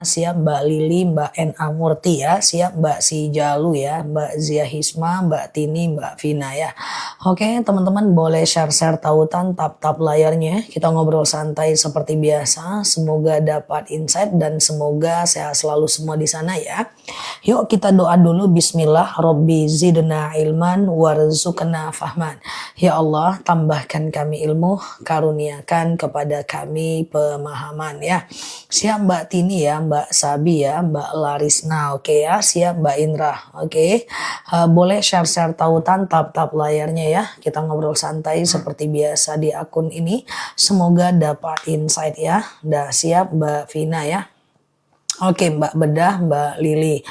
Siap Mbak Lili, Mbak N.A. Murti ya, siap Mbak Si Jalu ya, Mbak Zia Hisma, Mbak Tini, Mbak Vina ya. Oke teman-teman boleh share-share tautan, tap-tap layarnya. Kita ngobrol santai seperti biasa. Semoga dapat insight dan semoga sehat selalu semua di sana ya. Yuk kita doa dulu. Bismillah. Robbi zidna ilman warzuqna fahman. Ya Allah tambahkan kami ilmu, karuniakan kepada kami pemahaman ya. Siap Mbak Tini ya, Mbak Sabi ya, Mbak Larisna, oke ya, siap Mbak Indra, oke. Boleh share-share tautan, tap-tap layarnya ya. Kita ngobrol santai seperti biasa di akun ini. Semoga dapat insight ya. Udah siap Mbak Vina ya. Oke Mbak Bedah, Mbak Lili.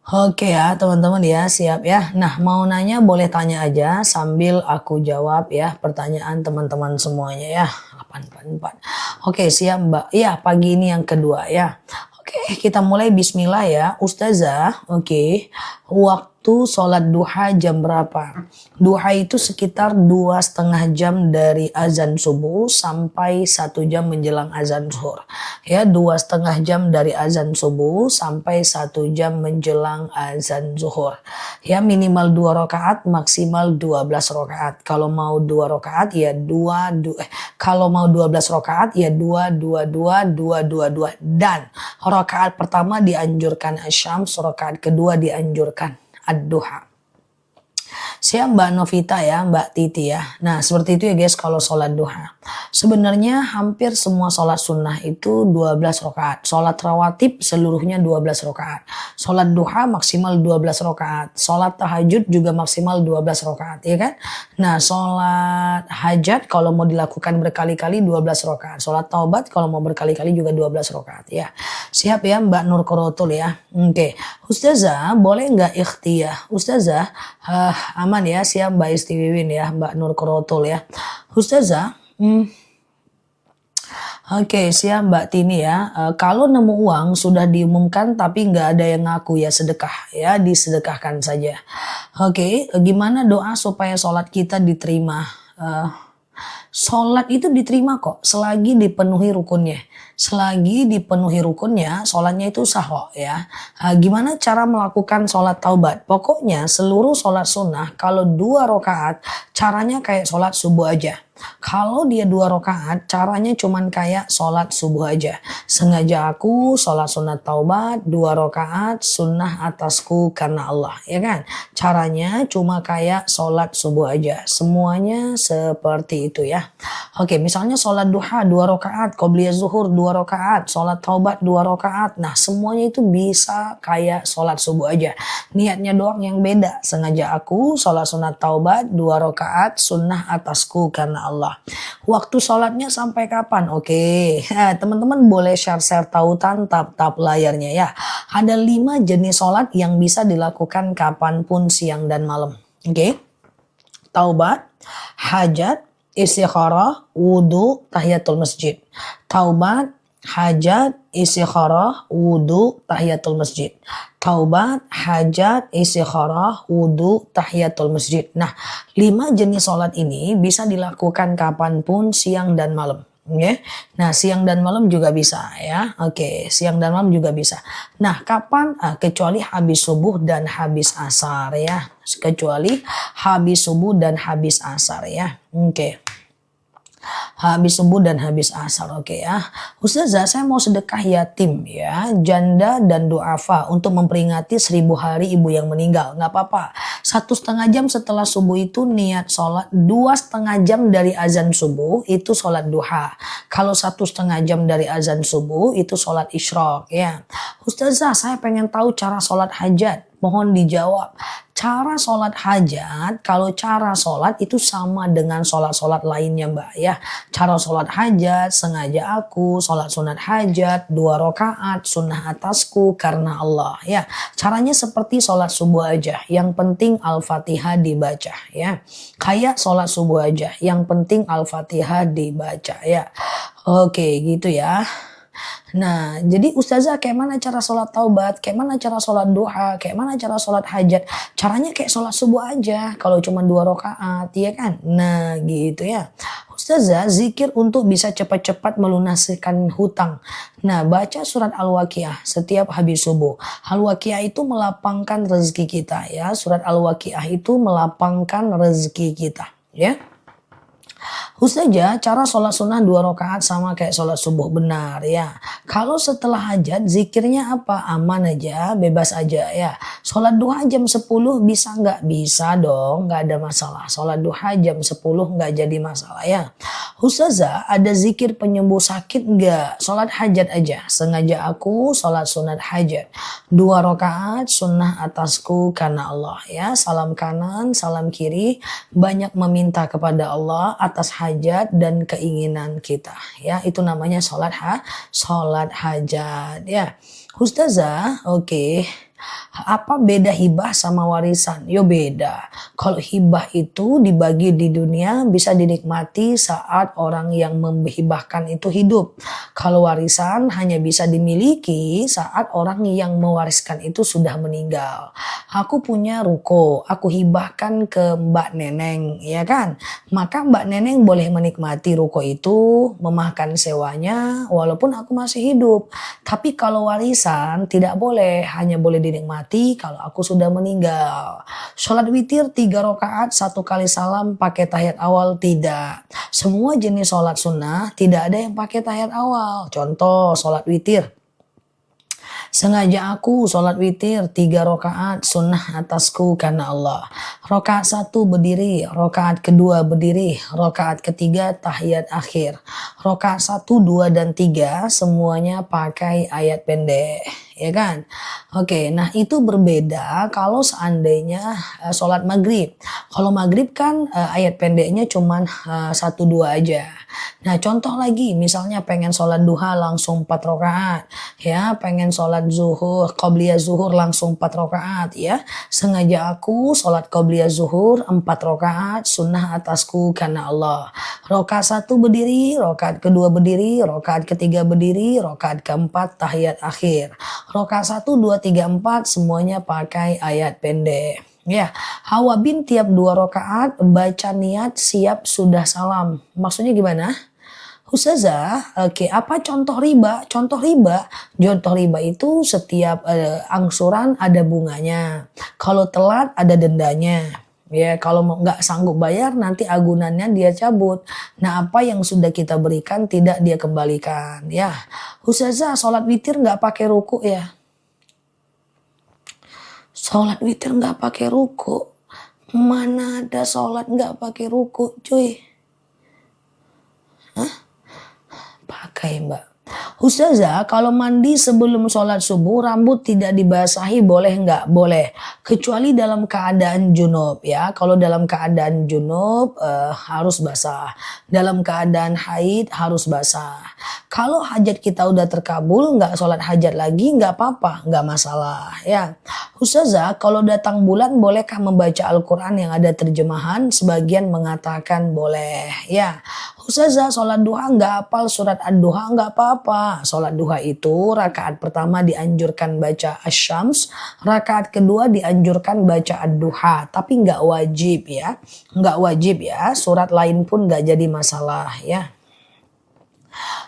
Oke ya teman-teman ya, siap ya. Nah mau nanya boleh tanya aja sambil aku jawab ya pertanyaan teman-teman semuanya ya. 844. Oke siap Mbak. Ya pagi ini yang kedua ya. Oke kita mulai bismillah ya. Ustazah, oke. Waktu sholat duha jam berapa? Duha itu sekitar 2,5 jam dari azan subuh sampai 1 jam menjelang azan zuhur. Ya 2,5 jam dari azan subuh sampai 1 jam menjelang azan zuhur. Ya minimal 2 rakaat, maksimal 12 rakaat. Kalau mau 2 rakaat ya kalau mau 12 rakaat ya 2 2 2 2 2 2 dan rakaat pertama dianjurkan asyams, rakaat kedua dianjurkan ad-duha. Siap Mbak Novita ya, Mbak Titi ya. Nah seperti itu ya guys kalau sholat duha. Sebenarnya hampir semua sholat sunnah itu 12 rakaat. Sholat rawatib seluruhnya 12 rakaat. Sholat duha maksimal 12 rakaat. Sholat tahajud juga maksimal 12 rakaat ya kan. Nah sholat hajat kalau mau dilakukan berkali-kali 12 rakaat. Sholat taubat kalau mau berkali-kali juga 12 rakaat ya. Siap ya Mbak Nur Korotul ya. Oke. Ustazah boleh nggak ikhtiyah? Ustazah aman ya, siap Mbak Isti Wiwin ya, Mbak Nur Korotul ya. Ustazah, oke siap Mbak Tini ya. Kalau nemu uang sudah diumumkan tapi nggak ada yang ngaku ya sedekah ya, disedekahkan saja. Oke, gimana doa supaya sholat kita diterima? Sholat itu diterima kok selagi dipenuhi rukunnya. Selagi dipenuhi rukunnya, sholatnya itu sah kok ya. Gimana cara melakukan sholat taubat? Pokoknya seluruh sholat sunnah kalau 2 rakaat caranya kayak sholat subuh aja. Kalau dia 2 rakaat caranya cuman kayak sholat subuh aja. Sengaja aku sholat sunat taubat 2 rakaat sunnah atasku karena Allah ya kan. Caranya cuma kayak sholat subuh aja. Semuanya seperti itu ya. Oke misalnya sholat duha 2 rakaat, qobliyah zuhur 2 rakaat, sholat taubat 2 rakaat. Nah semuanya itu bisa kayak sholat subuh aja. Niatnya doang yang beda. Sengaja aku sholat sunat taubat 2 rakaat sunnah atasku karena Allah. Waktu sholatnya sampai kapan? Oke, teman-teman boleh share-share tautan tap-tap layarnya ya. Ada 5 jenis sholat yang bisa dilakukan kapanpun siang dan malam. Oke, taubat, hajat, istikharah, wudhu, tahiyatul masjid. Taubat, hajat, istikharah, wudhu, tahiyatul masjid. Taubat, hajat, istikharah, wudhu, tahiyatul masjid. Nah 5 jenis sholat ini bisa dilakukan kapanpun siang dan malam. Okay. Nah siang dan malam juga bisa ya. Oke, siang dan malam juga bisa. Nah kapan? Kecuali habis subuh dan habis asar ya. Kecuali habis subuh dan habis asar ya. Oke. Habis subuh dan habis asar, oke ya. Ustazah saya mau sedekah yatim ya, janda dan duafa untuk memperingati 1000 hari ibu yang meninggal. Nggak apa-apa. 1,5 jam setelah subuh itu niat sholat, 2,5 jam dari azan subuh itu sholat duha. Kalau 1,5 jam dari azan subuh itu sholat isyraq ya. Ustazah saya pengen tahu cara sholat hajat. Mohon dijawab. Cara sholat hajat, kalau cara sholat itu sama dengan sholat-sholat lainnya mbak ya. Cara sholat hajat, sengaja aku, sholat sunat hajat, 2 rakaat, sunnah atasku karena Allah ya. Caranya seperti sholat subuh aja, yang penting Al-Fatihah dibaca ya. Kayak sholat subuh aja, yang penting Al-Fatihah dibaca ya. Oke gitu ya. Nah, jadi ustazah kayak mana cara sholat taubat, kayak mana cara sholat duha, kayak mana cara sholat hajat. Caranya kayak sholat subuh aja, kalau cuma 2 rakaat, ya kan? Nah, gitu ya. Ustazah, zikir untuk bisa cepat-cepat melunasikan hutang. Nah, baca surat Al-Waqiah setiap habis subuh. Al-Waqiah itu melapangkan rezeki kita ya. Surat Al-Waqiah itu melapangkan rezeki kita ya. Ustazah, cara sholat sunnah 2 rakaat sama kayak sholat subuh benar ya. Kalau setelah hajat zikirnya apa? Aman aja, bebas aja ya. Sholat duha jam 10 bisa nggak? Bisa dong, nggak ada masalah. Sholat duha jam 10 nggak jadi masalah ya. Ustazah, ada zikir penyembuh sakit nggak? Sholat hajat aja. Sengaja aku sholat sunat hajat. 2 rakaat sunnah atasku karena Allah ya. Salam kanan, salam kiri. Banyak meminta kepada Allah atas hajat dan keinginan kita ya, itu namanya sholat hajat ya. Ustazah, oke. Apa beda hibah sama warisan? Yo beda. Kalau hibah itu dibagi di dunia bisa dinikmati saat orang yang menghibahkan itu hidup. Kalau warisan hanya bisa dimiliki saat orang yang mewariskan itu sudah meninggal. Aku punya ruko, aku hibahkan ke Mbak Neneng, ya kan? Maka Mbak Neneng boleh menikmati ruko itu, memakan sewanya walaupun aku masih hidup. Tapi kalau warisan tidak boleh, hanya boleh dinikmati kalau aku sudah meninggal. Sholat witir 3 rakaat 1 kali salam pakai tahiyat awal tidak. Semua jenis sholat sunnah tidak ada yang pakai tahiyat awal. Contoh sholat witir. Sengaja aku sholat witir 3 rakaat sunnah atasku karena Allah. Rakaat 1 berdiri, rakaat kedua berdiri, rakaat ketiga tahiyat akhir. Rakaat 1, 2, dan 3 semuanya pakai ayat pendek. Ya kan? Oke, nah itu berbeda kalau seandainya sholat maghrib. Kalau maghrib kan ayat pendeknya cuman 1-2 aja. Nah contoh lagi, misalnya pengen sholat duha langsung 4 rakaat. Ya, pengen sholat zuhur, qobliyah zuhur langsung 4 rakaat ya. Sengaja aku sholat qobliyah zuhur 4 rakaat sunnah atasku karena Allah. Rakaat 1 berdiri, rakaat kedua berdiri, rakaat ketiga berdiri, rakaat keempat tahiyat akhir. Rakaat 1, 2, 3, 4 semuanya pakai ayat pendek. Ya, Hawabin tiap 2 rakaat baca niat siap sudah salam. Maksudnya gimana? Ustazah, oke, apa contoh riba? Contoh riba itu setiap angsuran ada bunganya. Kalau telat ada dendanya. Ya, kalau nggak sanggup bayar nanti agunannya dia cabut. Nah, apa yang sudah kita berikan tidak dia kembalikan. Ya, Ustazah, sholat witir nggak pakai ruku ya? Sholat witir nggak pakai ruku? Mana ada sholat nggak pakai ruku, cuy? Hah? Pakai, Mbak. Ustazah, kalau mandi sebelum sholat subuh rambut tidak dibasahi boleh nggak? Boleh. Kecuali dalam keadaan junub ya. Kalau dalam keadaan junub harus basah. Dalam keadaan haid harus basah. Kalau hajat kita udah terkabul nggak sholat hajat lagi nggak apa-apa, nggak masalah ya. Ustazah, kalau datang bulan bolehkah membaca Al-Quran yang ada terjemahan? Sebagian mengatakan boleh ya. Ustazah, sholat duha nggak hafal surat ad-duha nggak apa-apa. Sholat duha itu rakaat pertama dianjurkan baca asy-syams, rakaat kedua dianjurkan baca ad-duha, tapi nggak wajib ya, nggak wajib ya. Surat lain pun nggak jadi masalah ya.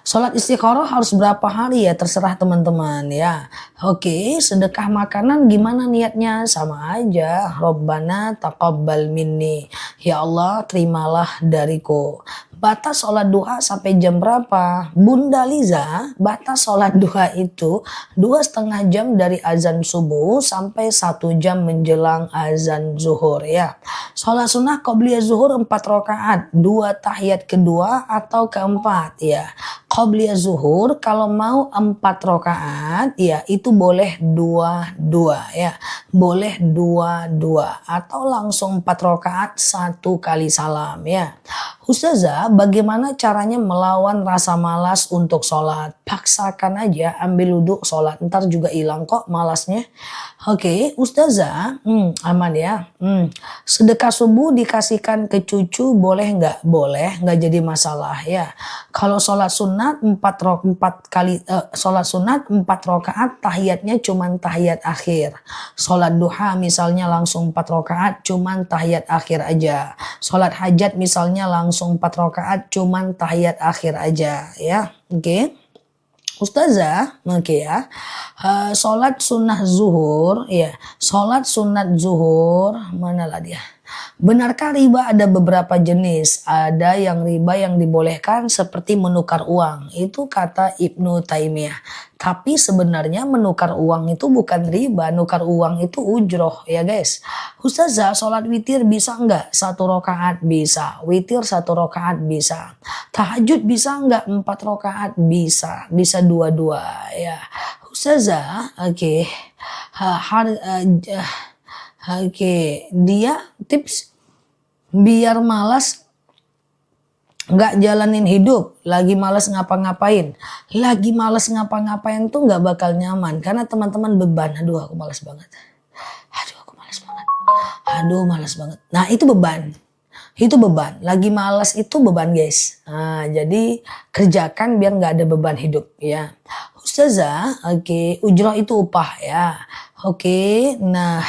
Sholat istikharah harus berapa hari ya? Terserah teman-teman ya. Oke, sedekah makanan gimana niatnya? Sama aja. Robbana taqabbal minni. Ya Allah, terimalah dariku. Batas sholat duha sampai jam berapa? Bunda Liza, batas sholat duha itu 2,5 jam dari azan subuh sampai 1 jam menjelang azan zuhur ya. Sholat sunnah qobliyah zuhur 4 rakaat, 2 tahiyat kedua atau keempat ya. Qobliyah zuhur kalau mau 4 rakaat ya itu boleh 2-2 ya. Boleh 2-2 atau langsung 4 rakaat 1 kali salam ya. Ustazah, bagaimana caranya melawan rasa malas untuk sholat? paksakan aja ambil wudhu sholat, ntar juga hilang kok malasnya. Oke, Ustazah, aman ya. Sedekah subuh dikasihkan ke cucu boleh nggak? Boleh, nggak jadi masalah ya. Kalau sholat sunat 4 rakaat, tahiyatnya cuman tahiyat akhir. Sholat duha misalnya langsung 4 rakaat, cuman tahiyat akhir aja. Sholat hajat misalnya langsung 4 rakaat, cuman tahiyat akhir aja ya. Oke. Ustazah, oke ya. Sholat sunnah zuhur, ya. Sholat sunat zuhur, manalah dia. Benarkah riba ada beberapa jenis? Ada yang riba yang dibolehkan seperti menukar uang. Itu kata Ibnu Taimiyah. Tapi sebenarnya menukar uang itu bukan riba. Nukar uang itu ujroh ya guys. Ustazah, sholat witir bisa enggak? 1 rakaat bisa. Witir 1 rakaat bisa. Tahajud bisa enggak? 4 rakaat bisa. Bisa dua-dua ya. Ustazah, oke. Oke, dia tips biar malas nggak jalanin hidup, lagi malas ngapa-ngapain. Lagi malas ngapa-ngapain tuh nggak bakal nyaman karena teman-teman beban. Aduh, aku malas banget. Aduh, aku malas banget. Aduh, malas banget. Nah, itu beban. Itu beban. Lagi malas itu beban, guys. Nah, jadi kerjakan biar nggak ada beban hidup ya. Ustazah, oke, ujrah itu upah ya. Oke, nah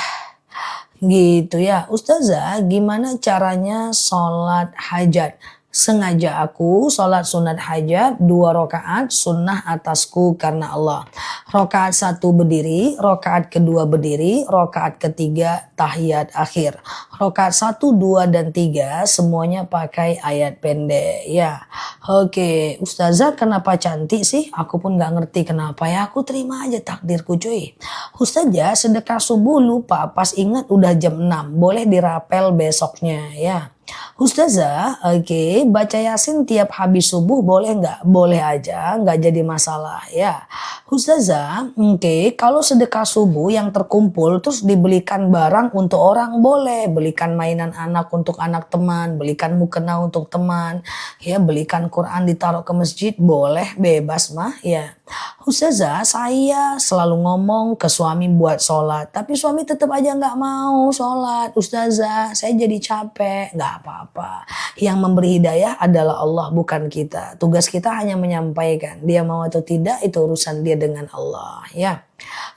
gitu ya. Ustazah, gimana caranya sholat hajat? Sengaja aku sholat sunat hajat 2 rakaat sunnah atasku karena Allah. Rakaat 1 berdiri, rakaat kedua berdiri, rakaat ketiga tahiyat akhir. Rakaat 1, 2, dan 3 semuanya pakai ayat pendek ya. Oke, Ustazah kenapa cantik sih? Aku pun gak ngerti kenapa ya. Aku terima aja takdirku cuy. Ustazah sedekah subuh lupa pas ingat udah jam 6. Boleh dirapel besoknya ya. Ustazah, oke, baca Yasin tiap habis subuh boleh nggak? Boleh aja, nggak jadi masalah ya. Ustazah, oke, kalau sedekah subuh yang terkumpul terus dibelikan barang untuk orang boleh. Belikan mainan anak untuk anak teman, belikan mukena untuk teman, ya belikan Quran ditaruh ke masjid boleh, bebas mah ya. Ustazah, saya selalu ngomong ke suami buat sholat, tapi suami tetap aja nggak mau sholat. Ustazah, saya jadi capek. Nggak apa-apa. Yang memberi hidayah adalah Allah, bukan kita. Tugas kita hanya menyampaikan. Dia mau atau tidak, itu urusan dia dengan Allah. Ya.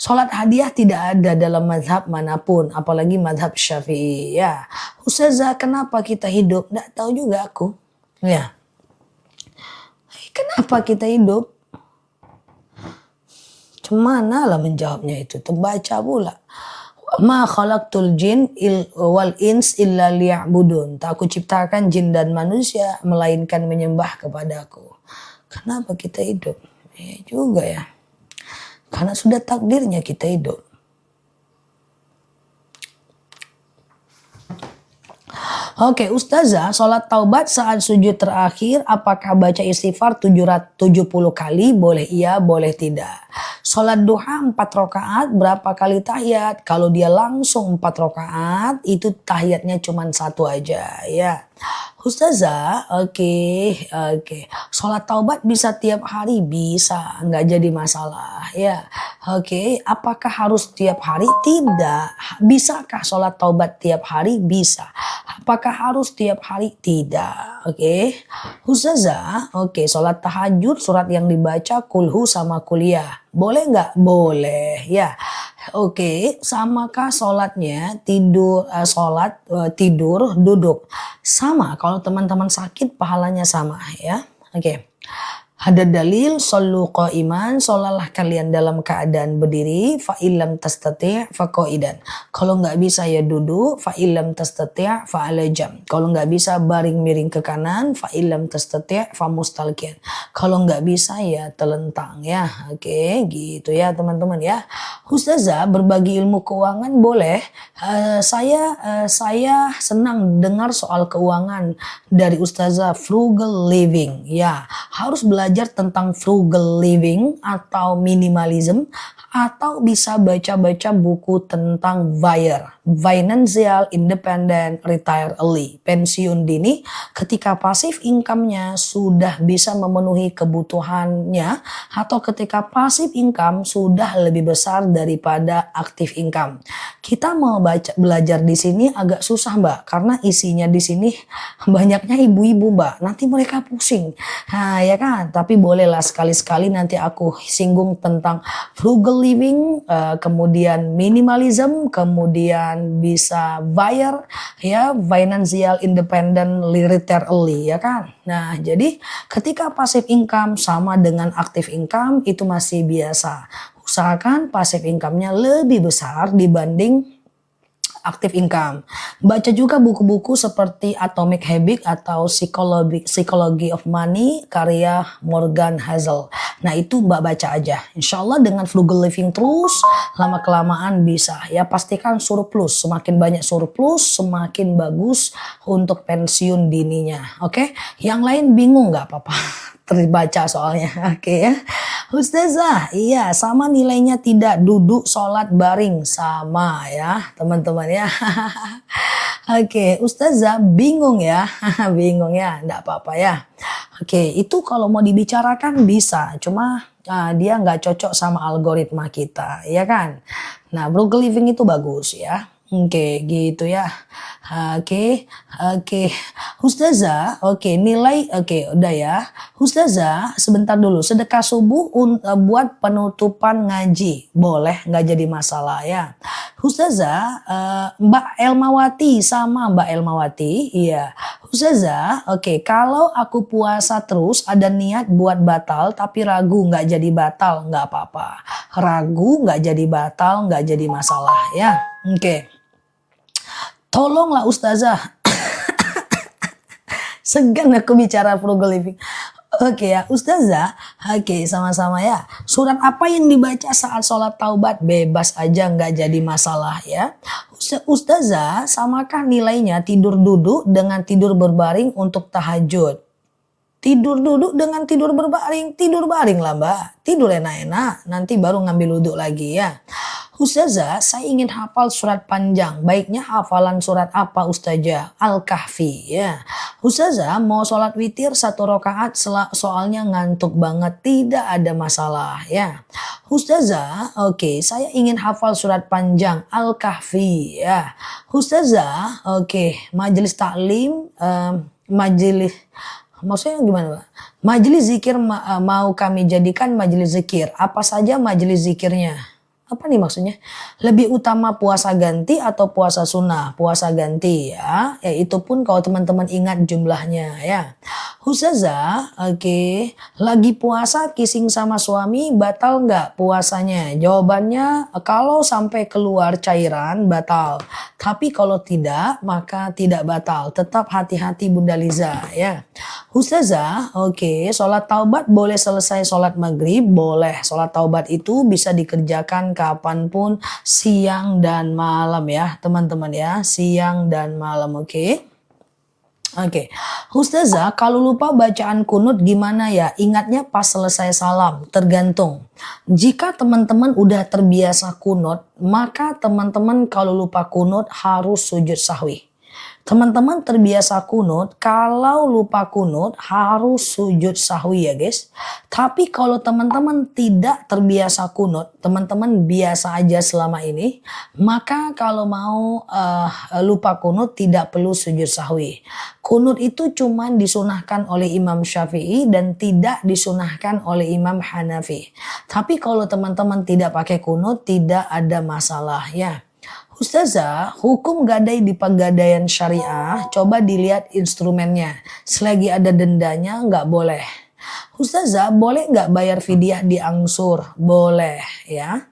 Sholat hadiah tidak ada dalam mazhab manapun, apalagi mazhab Syafi'i. Ya. Ustazah, kenapa kita hidup? Nggak tahu juga aku. Ya. Kenapa kita hidup? Cemana lah menjawabnya itu, terbaca pula. Ma khalaqtul jin wal ins illa liya'budun. Tak aku ciptakan jin dan manusia melainkan menyembah kepadaku. Kenapa kita hidup? Ya juga ya. Karena sudah takdirnya kita hidup. Oke, Ustazah, sholat taubat saat sujud terakhir, apakah baca istighfar 770 kali? Boleh iya, boleh tidak. Sholat duha 4 rakaat, berapa kali tahiyat? Kalau dia langsung 4 rakaat, itu tahiyatnya cuma 1 aja ya. Ustazah, oke. Sholat taubat bisa tiap hari? Bisa, nggak jadi masalah ya. Oke, apakah harus tiap hari? Tidak. Bisakah sholat taubat tiap hari? Bisa. Apakah harus tiap hari? Tidak. Oke. Ustazah, oke, sholat tahajud surat yang dibaca kulhu sama kuliah. Boleh nggak? Boleh ya. Oke, samakah sholatnya tidur tidur duduk? Sama, kalau teman-teman sakit pahalanya sama ya. Oke. Ada dalil shollu qa'iman, sholalah kalian dalam keadaan berdiri, fa illam tastati' fa qa'idan. Kalau nggak bisa ya duduk, fa illam tastati' fa ala jam. Kalau nggak bisa baring miring ke kanan, fa illam tastati' fa mustalqiyan. Kalau nggak bisa ya telentang ya. Oke, gitu ya teman-teman ya. Ustazah, berbagi ilmu keuangan boleh? Saya senang dengar soal keuangan dari Ustazah frugal living. Ya, harus belajar tentang frugal living atau minimalism atau bisa baca-baca buku tentang FIRE, Financial Independent Retire Early, pensiun dini ketika pasif income-nya sudah bisa memenuhi kebutuhannya atau ketika pasif income sudah lebih besar daripada aktif income. Kita mau belajar di sini agak susah Mbak, karena isinya di sini banyaknya ibu-ibu Mbak. Nanti mereka pusing. Nah ya kan, tapi bolehlah sekali-sekali nanti aku singgung tentang frugal living, kemudian minimalism, kemudian bisa FIRE, ya financial independent retire early ya kan. Nah jadi ketika passive income sama dengan active income itu masih biasa. Usahakan passive income-nya lebih besar dibanding active income. Baca juga buku-buku seperti Atomic Habit atau Psychology of Money karya Morgan Housel. Nah itu Mbak baca aja. Insya Allah dengan frugal living terus lama-kelamaan bisa. Ya pastikan surplus. Semakin banyak surplus semakin bagus untuk pensiun dininya. Oke? Yang lain bingung nggak apa-apa. Terbaca soalnya. Oke ya. Ustazah, iya sama nilainya tidak duduk sholat baring sama ya teman-teman ya. Oke, Ustazah bingung ya, bingung ya, enggak apa-apa ya. Oke, itu kalau mau dibicarakan bisa, cuma dia nggak cocok sama algoritma kita, ya kan. Nah, frugal living itu bagus ya. Oke, gitu ya. Oke. Ustazah, nilai, udah ya. Ustazah, sebentar dulu. Sedekah subuh buat penutupan ngaji. Boleh, nggak jadi masalah ya. Ustazah, Mbak Elmawati sama Mbak Elmawati, iya. Ustazah, kalau aku puasa terus ada niat buat batal tapi ragu nggak jadi batal, nggak apa-apa. Ragu nggak jadi batal, nggak jadi masalah ya. Oke. Tolonglah Ustazah. Segan aku bicara frugal living. Oke ya Ustazah. Oke sama-sama ya. Surat apa yang dibaca saat sholat taubat? Bebas aja nggak jadi masalah ya. Ustazah samakah nilainya tidur duduk dengan tidur berbaring untuk tahajud? Tidur duduk dengan tidur berbaring. Tidur baring lah Mbak. Tidur enak-enak. Nanti baru ngambil wudhu lagi ya. Ustazah, saya ingin hafal surat panjang. Baiknya hafalan surat apa Ustazah? Al-Kahfi ya. Ustazah, mau sholat witir 1 rakaat soalnya ngantuk banget. Tidak ada masalah ya. Ustazah, saya ingin hafal surat panjang Al-Kahfi ya. Ustazah, majelis taklim, majelis maksudnya gimana Pak? Majelis zikir mau kami jadikan majelis zikir. Apa saja majelis zikirnya? Apa nih maksudnya? Lebih utama puasa ganti atau puasa sunnah? Puasa ganti ya. Ya itu pun kalau teman-teman ingat jumlahnya ya. Ustazah, lagi puasa kissing sama suami batal nggak puasanya? Jawabannya kalau sampai keluar cairan batal. Tapi kalau tidak maka tidak batal. Tetap hati-hati Bunda Liza ya. Ustazah, sholat taubat boleh selesai sholat maghrib? Boleh. Sholat taubat itu bisa dikerjakan kapanpun siang dan malam ya teman-teman ya. Siang dan malam Ustazah kalau lupa bacaan kunut gimana ya? Ingatnya pas selesai salam. Tergantung. Jika teman-teman udah terbiasa kunut, maka teman-teman kalau lupa kunut harus sujud sahwi. Teman-teman terbiasa kunut, kalau lupa kunut harus sujud sahwi ya guys. Tapi kalau teman-teman tidak terbiasa kunut, teman-teman biasa aja selama ini, maka kalau mau lupa kunut tidak perlu sujud sahwi. Kunut itu cuma disunahkan oleh Imam Syafi'i dan tidak disunahkan oleh Imam Hanafi. Tapi kalau teman-teman tidak pakai kunut tidak ada masalah ya. Ustazah, hukum gadai di pegadaian syariah, coba dilihat instrumennya. Selagi ada dendanya nggak boleh. Ustazah, boleh nggak bayar fidyah di angsur? Boleh ya.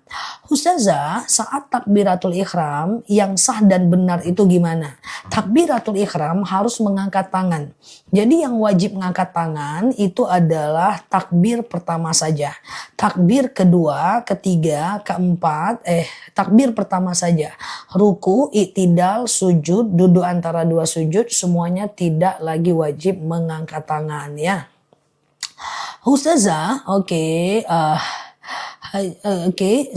Ustazah, saat takbiratul ikhram yang sah dan benar itu gimana? Takbiratul ikhram harus mengangkat tangan. Jadi yang wajib mengangkat tangan itu adalah takbir pertama saja. Takbir kedua, ketiga, keempat, takbir pertama saja. Ruku, iktidal, sujud, duduk antara dua sujud, semuanya tidak lagi wajib mengangkat tangan ya. Ustazah,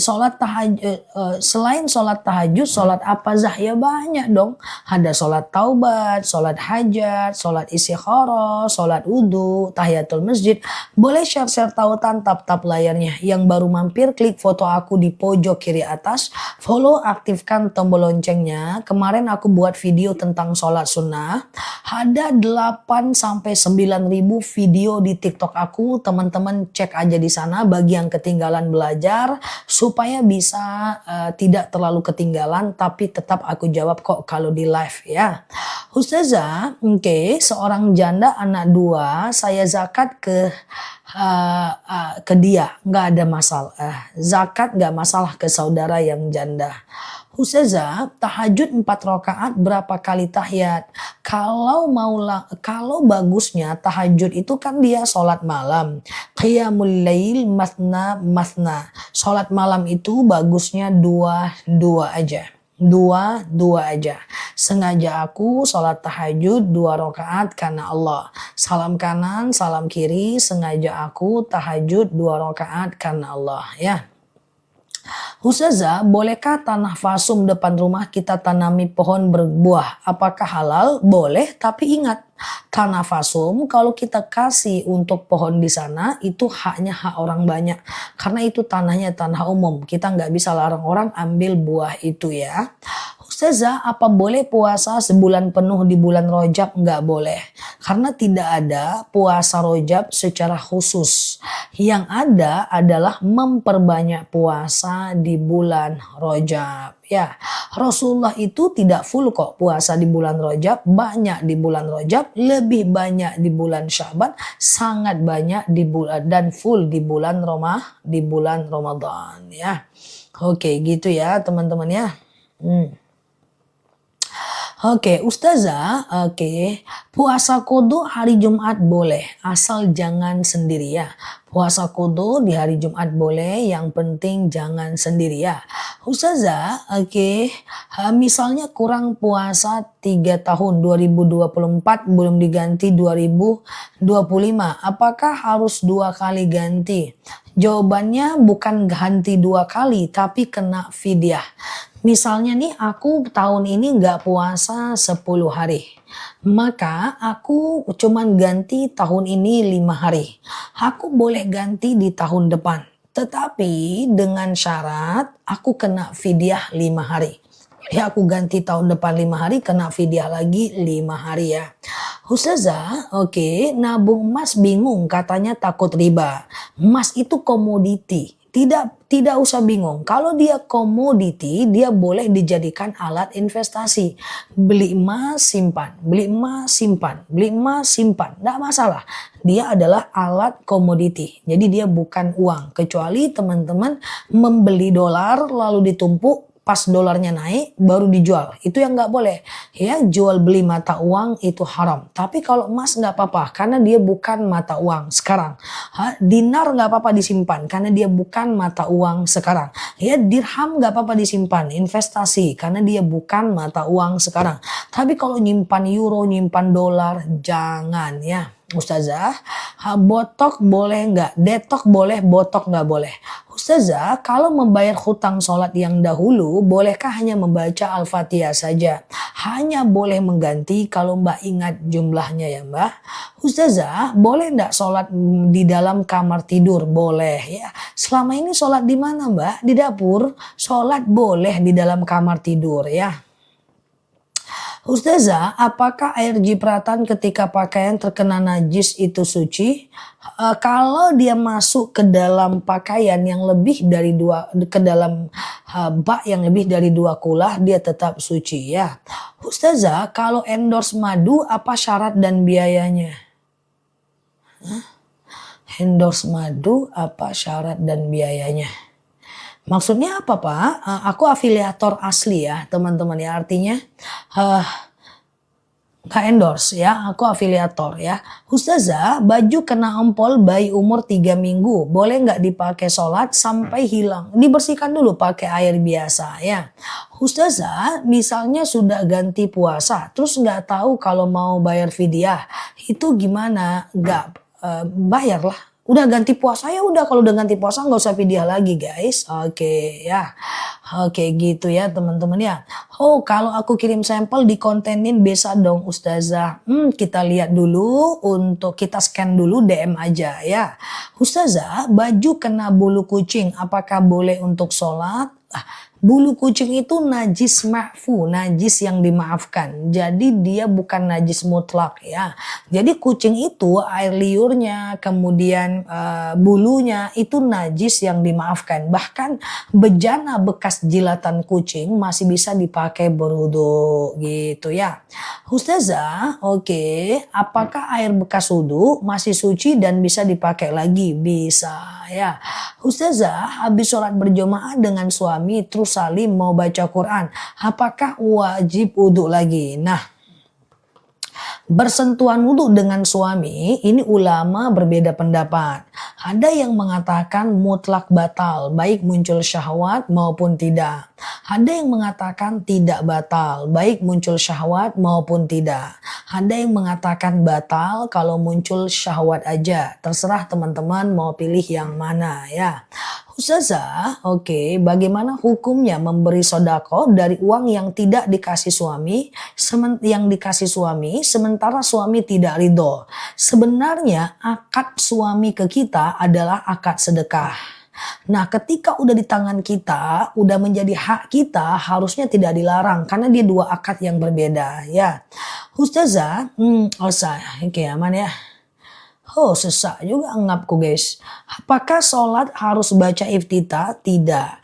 sholat tahajud, selain sholat tahajud, sholat apa Zah? Ya banyak dong. Ada sholat taubat, sholat hajat, sholat istikharah, sholat wudhu, tahiyatul masjid. Boleh share-share tautan tap-tap layarnya. Yang baru mampir, klik foto aku di pojok kiri atas, follow, aktifkan tombol loncengnya. Kemarin aku buat video tentang sholat sunnah. Ada 8-9 ribu video di TikTok aku. Teman-teman cek aja di sana bagi yang ketinggalan belajar supaya bisa tidak terlalu ketinggalan, tapi tetap aku jawab kok kalau di live ya. Ustazah, seorang janda anak 2, saya zakat ke dia, nggak ada masalah. Zakat nggak masalah ke saudara yang janda. Ustazah, tahajud 4 rakaat berapa kali tahiyat? Kalau bagusnya tahajud itu kan dia sholat malam. Qiyamul lail masna. Sholat malam itu bagusnya dua aja. Dua aja. Sengaja aku sholat tahajud 2 rakaat karena Allah. Salam kanan, salam kiri. Sengaja aku tahajud 2 rakaat karena Allah ya. Ustazah, bolehkah tanah fasum depan rumah kita tanami pohon berbuah? Apakah halal? Boleh, tapi ingat, tanah fasum kalau kita kasih untuk pohon di sana itu haknya hak orang banyak. Karena itu tanahnya tanah umum. Kita nggak bisa larang orang ambil buah itu ya. Ustazah, apa boleh puasa sebulan penuh di bulan Rajab? Nggak boleh. Karena tidak ada puasa Rajab secara khusus. Yang ada adalah memperbanyak puasa di bulan Rajab. Ya, Rasulullah itu tidak full kok puasa di bulan Rajab, banyak di bulan Rajab, lebih banyak di bulan Syaban, sangat banyak di bulan dan full di bulan Ramadan ya. Oke, gitu ya teman-teman ya. Ustazah, puasa kudu hari Jumat boleh, asal jangan sendiri ya. Puasa kudu di hari Jumat boleh, yang penting jangan sendiri ya. Ustazah, misalnya kurang puasa 3 tahun 2024 belum diganti 2025, apakah harus 2 kali ganti? Jawabannya bukan ganti 2 kali, tapi kena fidyah. Misalnya nih aku tahun ini nggak puasa 10 hari. Maka aku cuman ganti tahun ini 5 hari. Aku boleh ganti di tahun depan. Tetapi dengan syarat aku kena fidyah 5 hari. Jadi aku ganti tahun depan 5 hari, kena fidyah lagi 5 hari ya. Ustazah, nabung emas bingung katanya takut riba. Emas itu komoditi. Tidak usah bingung. Kalau dia komoditi, dia boleh dijadikan alat investasi. Beli emas, simpan. Beli emas, simpan. Beli emas, simpan. Tidak masalah. Dia adalah alat komoditi. Jadi dia bukan uang. Kecuali teman-teman membeli dolar lalu ditumpuk. Pas dolarnya naik baru dijual, itu yang nggak boleh ya. Jual beli mata uang itu haram. Tapi kalau emas nggak apa-apa karena dia bukan mata uang sekarang. Dinar nggak apa-apa disimpan karena dia bukan mata uang sekarang ya. Dirham nggak apa-apa disimpan, investasi karena dia bukan mata uang sekarang. Tapi kalau nyimpan euro, nyimpan dolar, jangan ya. Ustazah, botok boleh nggak? Detok boleh, botok nggak boleh. Ustazah, kalau membayar hutang sholat yang dahulu, bolehkah hanya membaca Al-Fatihah saja? Hanya boleh mengganti kalau Mbak ingat jumlahnya ya Mbak. Ustazah, boleh nggak sholat di dalam kamar tidur? Boleh ya. Selama ini sholat di mana Mbak? Di dapur. Sholat boleh di dalam kamar tidur ya. Ustazah, apakah air jipratan ketika pakaian terkena najis itu suci? Kalau dia masuk ke dalam pakaian yang lebih dari ke dalam bak yang lebih dari 2 kulah, dia tetap suci ya. Ustazah, kalau endorse madu apa syarat dan biayanya? Endorse madu apa syarat dan biayanya? Maksudnya apa Pak? Aku afiliator asli ya teman-teman ya, artinya eh, nggak endorse ya, aku afiliator ya. Ustazah, baju kena ompol bayi umur 3 minggu, boleh nggak dipakai sholat sampai hilang? Dibersihkan dulu pakai air biasa ya. Ustazah, misalnya sudah ganti puasa, terus nggak tahu kalau mau bayar fidyah, itu gimana? Nggak bayar lah. Udah ganti puasa ya udah, kalau udah ganti puasa nggak usah fidyah lagi guys. Oke ya. Oke gitu ya teman-teman ya. Oh kalau aku kirim sampel dikontenin bisa dong Ustazah. Kita lihat dulu, untuk kita scan dulu DM aja ya. Ustazah, baju kena bulu kucing apakah boleh untuk sholat? Bulu kucing itu najis ma'fu, najis yang dimaafkan. Jadi dia bukan najis mutlak ya. Jadi kucing itu air liurnya, kemudian bulunya itu najis yang dimaafkan. Bahkan bejana bekas jilatan kucing masih bisa dipakai berwudu gitu ya. Ustazah, oke, apakah air bekas wudu masih suci dan bisa dipakai lagi? Bisa ya. Ustazah, habis sholat berjamaah dengan suami terus salim mau baca Quran, apakah wajib wudhu lagi? Nah, bersentuhan wudhu dengan suami ini ulama berbeda pendapat. Ada yang mengatakan mutlak batal, baik muncul syahwat maupun tidak. Ada yang mengatakan tidak batal, baik muncul syahwat maupun tidak. Ada yang mengatakan batal kalau muncul syahwat aja. Terserah teman-teman mau pilih yang mana ya. Ustazah, oke, bagaimana hukumnya memberi sodako dari uang yang tidak dikasih suami, sementara suami tidak ridho? Sebenarnya akad suami ke kita adalah akad sedekah. Nah, ketika udah di tangan kita, udah menjadi hak kita, harusnya tidak dilarang karena dia dua akad yang berbeda ya. Ustazah, oke aman ya. Oh sesak juga ngapku guys. Apakah sholat harus baca iftitah? Tidak.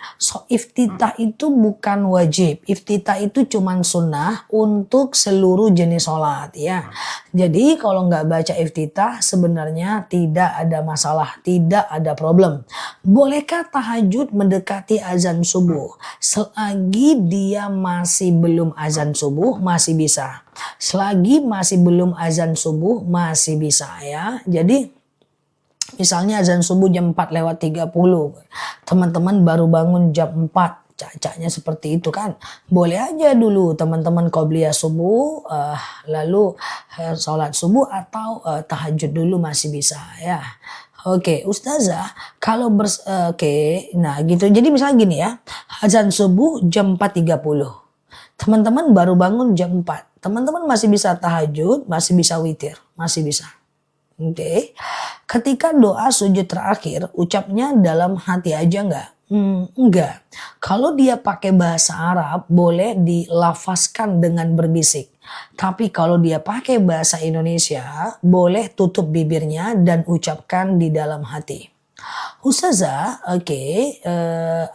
Iftitah itu bukan wajib. Iftitah itu cuman sunnah untuk seluruh jenis sholat ya. Jadi kalau nggak baca iftitah sebenarnya tidak ada masalah. Tidak ada problem. Bolehkah tahajud mendekati azan subuh? Selagi dia masih belum azan subuh masih bisa. Selagi masih belum azan subuh masih bisa ya. Jadi misalnya azan subuh jam 4:30. Teman-teman baru bangun jam 4. Cacanya seperti itu kan. Boleh aja dulu teman-teman qobliyah subuh lalu sholat subuh atau tahajud dulu masih bisa ya. Oke, Ustazah, kalau nah gitu. Jadi misalnya gini ya. Azan subuh jam 4:30. Teman-teman baru bangun jam 4. Teman-teman masih bisa tahajud, masih bisa witir, masih bisa. Oke. Ketika doa sujud terakhir, ucapnya dalam hati aja enggak? Enggak. Kalau dia pakai bahasa Arab, boleh dilafazkan dengan berbisik. Tapi kalau dia pakai bahasa Indonesia, boleh tutup bibirnya dan ucapkan di dalam hati. Ustazah, oke,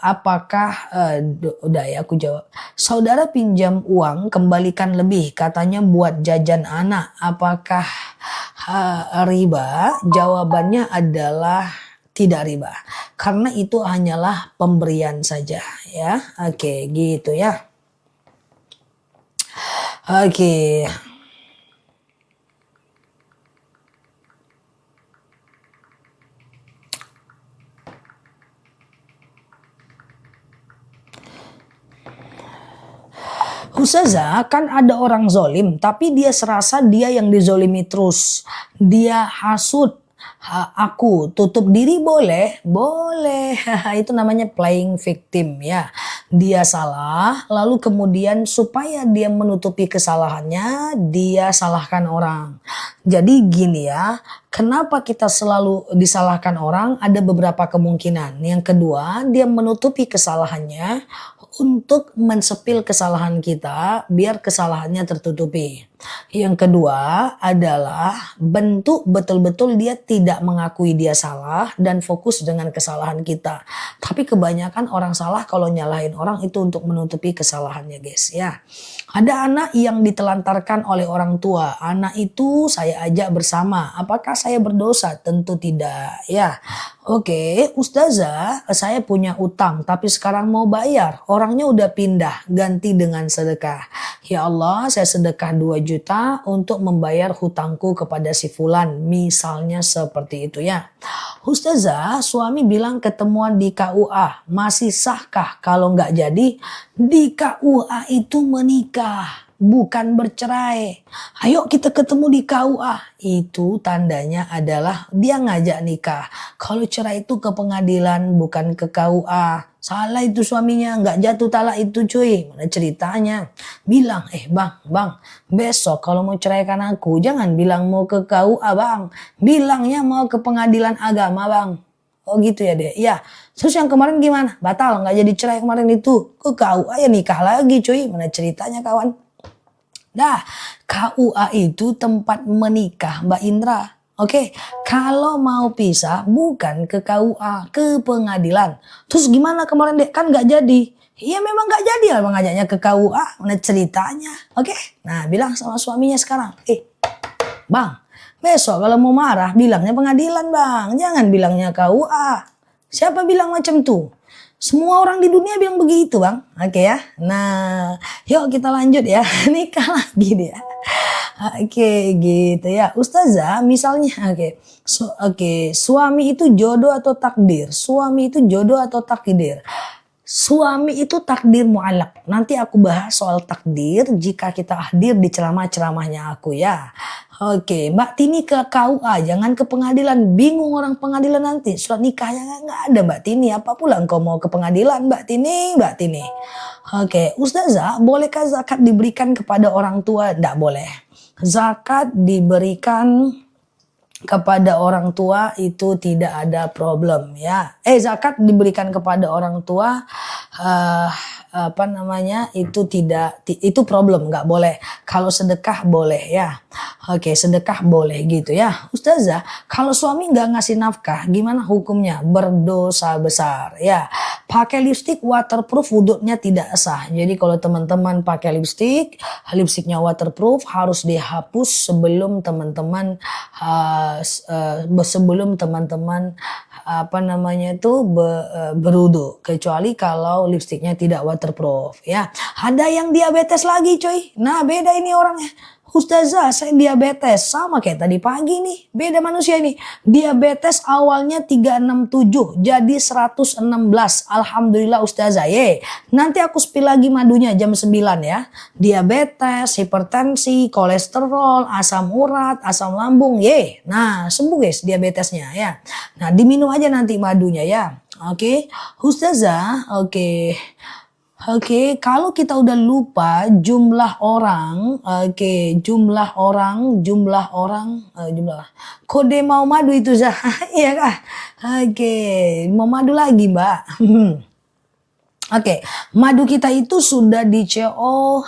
apakah, udah ya aku jawab. Saudara pinjam uang, kembalikan lebih, katanya buat jajan anak. Apakah riba? Jawabannya adalah tidak riba. Karena itu hanyalah pemberian saja ya. Oke, gitu ya. Oke. Ustazah, kan ada orang zolim tapi dia serasa dia yang dizolimi terus. Dia hasut aku, tutup diri boleh? Boleh. Itu namanya playing victim ya. Dia salah lalu kemudian supaya dia menutupi kesalahannya dia salahkan orang. Jadi gini ya, kenapa kita selalu disalahkan orang? Ada beberapa kemungkinan. Yang kedua, dia menutupi kesalahannya untuk mensepil kesalahan kita biar kesalahannya tertutupi. Yang kedua adalah bentuk betul-betul dia tidak mengakui dia salah dan fokus dengan kesalahan kita. Tapi kebanyakan orang salah kalau nyalahin orang itu untuk menutupi kesalahannya guys ya. Ada anak yang ditelantarkan oleh orang tua. Anak itu saya ajak bersama. Apakah saya berdosa? Tentu tidak ya. Oke, Ustazah, saya punya utang tapi sekarang mau bayar. Orangnya udah pindah, ganti dengan sedekah. Ya Allah, saya sedekah 2 juta untuk membayar hutangku kepada si fulan. Misalnya seperti itu ya. Ustazah, suami bilang ketemuan di KUA. Masih sahkah kalau nggak jadi? Di KUA itu menikah, bukan bercerai. Ayo kita ketemu di KUA. Itu tandanya adalah dia ngajak nikah. Kalau cerai itu ke pengadilan, bukan ke KUA. Salah itu suaminya, nggak jatuh talak itu cuy. Mana ceritanya? Bilang, bang, besok kalau mau ceraikan aku, jangan bilang mau ke KUA bang. Bilangnya mau ke pengadilan agama bang. Oh gitu ya deh. Ya. Terus yang kemarin gimana? Batal, nggak jadi cerai kemarin itu. Ke KUA ya nikah lagi cuy. Mana ceritanya kawan? Nah, KUA itu tempat menikah Mbak Indra. Oke, kalau mau pisah bukan ke KUA, ke pengadilan. Terus gimana kemarin dek? Kan nggak jadi. Iya memang nggak jadi lah mengajaknya ke KUA. Mana ceritanya? Oke, nah bilang sama suaminya sekarang. Bang, besok kalau mau marah bilangnya pengadilan bang. Jangan bilangnya KUA. Siapa bilang macam tuh? Semua orang di dunia bilang begitu bang. Oke ya. Nah yuk kita lanjut ya. Nikah lagi dia. Oke gitu ya. Ustazah misalnya suami itu jodoh atau takdir? Suami itu jodoh atau takdir? Suami itu takdir mu'alak. Nanti aku bahas soal takdir jika kita hadir di ceramah-ceramahnya aku ya. Oke, Mbak Tini ke KUA, jangan ke pengadilan. Bingung orang pengadilan nanti. Surat nikahnya nggak ada Mbak Tini. Apa pula engkau mau ke pengadilan Mbak Tini? Mbak Tini. Oke, Ustazah, bolehkah zakat diberikan kepada orang tua? Nggak boleh. Zakat diberikan kepada orang tua itu tidak ada problem ya. Zakat diberikan kepada orang tua itu problem, nggak boleh. Kalau sedekah boleh ya. Oke, sedekah boleh gitu ya. Ustazah, kalau suami nggak ngasih nafkah gimana hukumnya? Berdosa besar ya. Pakai lipstik waterproof wudhunya tidak sah. Jadi kalau teman-teman pakai lipstiknya waterproof harus dihapus sebelum teman-teman berwudu, kecuali kalau lipstiknya tidak waterproof ya. Ada yang diabetes lagi coy. Nah beda ini orangnya. Ustazah saya diabetes sama kayak tadi pagi nih. Beda manusia ini. Diabetes awalnya 367 jadi 116. Alhamdulillah Ustazah. Nanti aku spill lagi madunya jam 9 ya. Diabetes, hipertensi, kolesterol, asam urat, asam lambung. Nah sembuh guys diabetesnya ya. Nah diminum aja nanti madunya ya. Oke. Ustazah Oke, kalau kita udah lupa jumlah orang, kode mau madu itu Zah, iya kah? Oke, mau madu lagi Mbak. Oke, madu kita itu sudah di CO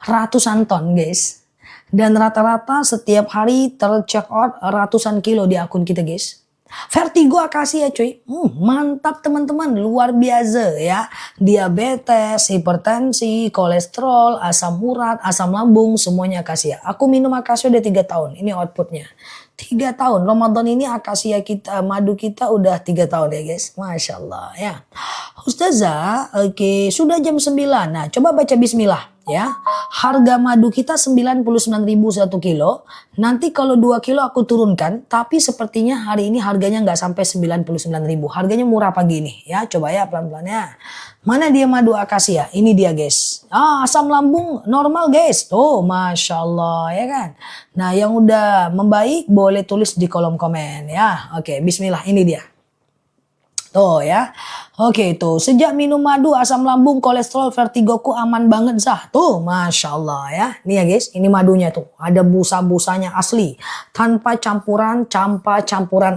ratusan ton guys. Dan rata-rata setiap hari tercheck out ratusan kilo di akun kita guys. Vertigo akasia cuy. Mantap teman-teman, luar biasa ya. Diabetes, hipertensi, kolesterol, asam urat, asam lambung, semuanya akasia. Aku minum akasia udah 3 tahun. Ini outputnya. 3 tahun. Ramadan ini akasia kita, madu kita udah 3 tahun ya guys. Masya Allah ya. Ustazah, sudah jam 9. Nah coba baca bismillah. Ya, harga madu kita 99.000 1 kilo. Nanti kalau 2 kilo aku turunkan, tapi sepertinya hari ini harganya nggak sampai 99.000. Harganya murah pagi ini. Ya, coba ya pelan-pelan ya. Mana dia madu akasia? Ini dia guys. Asam lambung normal guys. Tuh, masya Allah ya kan. Nah, yang udah membaik boleh tulis di kolom komen ya. Oke, bismillah ini dia. Tuh ya. Oke tuh, sejak minum madu asam lambung, kolesterol, vertigoku aman banget Zah. Tuh, masya Allah ya. Nih ya guys, ini madunya tuh. Ada busa-busanya asli. Tanpa campuran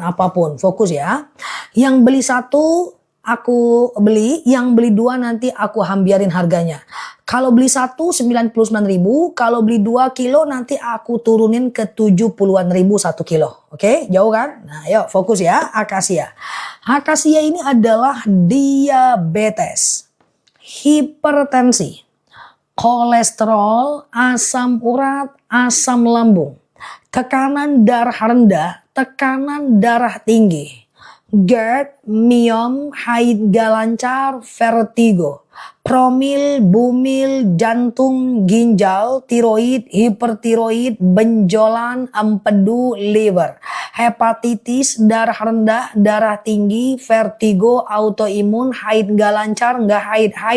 apapun. Fokus ya. Yang beli 1 aku beli, yang beli 2 nanti aku hambiarin harganya. Kalau beli 1 99.000, kalau beli 2 kilo nanti aku turunin ke 70-an ribu 1 kilo. Oke, jauh kan? Nah, yuk fokus ya, akasia. Akasia ini adalah diabetes, hipertensi, kolesterol, asam urat, asam lambung. tekanan darah rendah, tekanan darah tinggi, GERD, myom, haid gak lancar, vertigo, promil, bumil, jantung, ginjal, tiroid, hipertiroid, benjolan, empedu, liver, hepatitis, darah rendah, darah tinggi, vertigo, autoimun, haid gak lancar, gak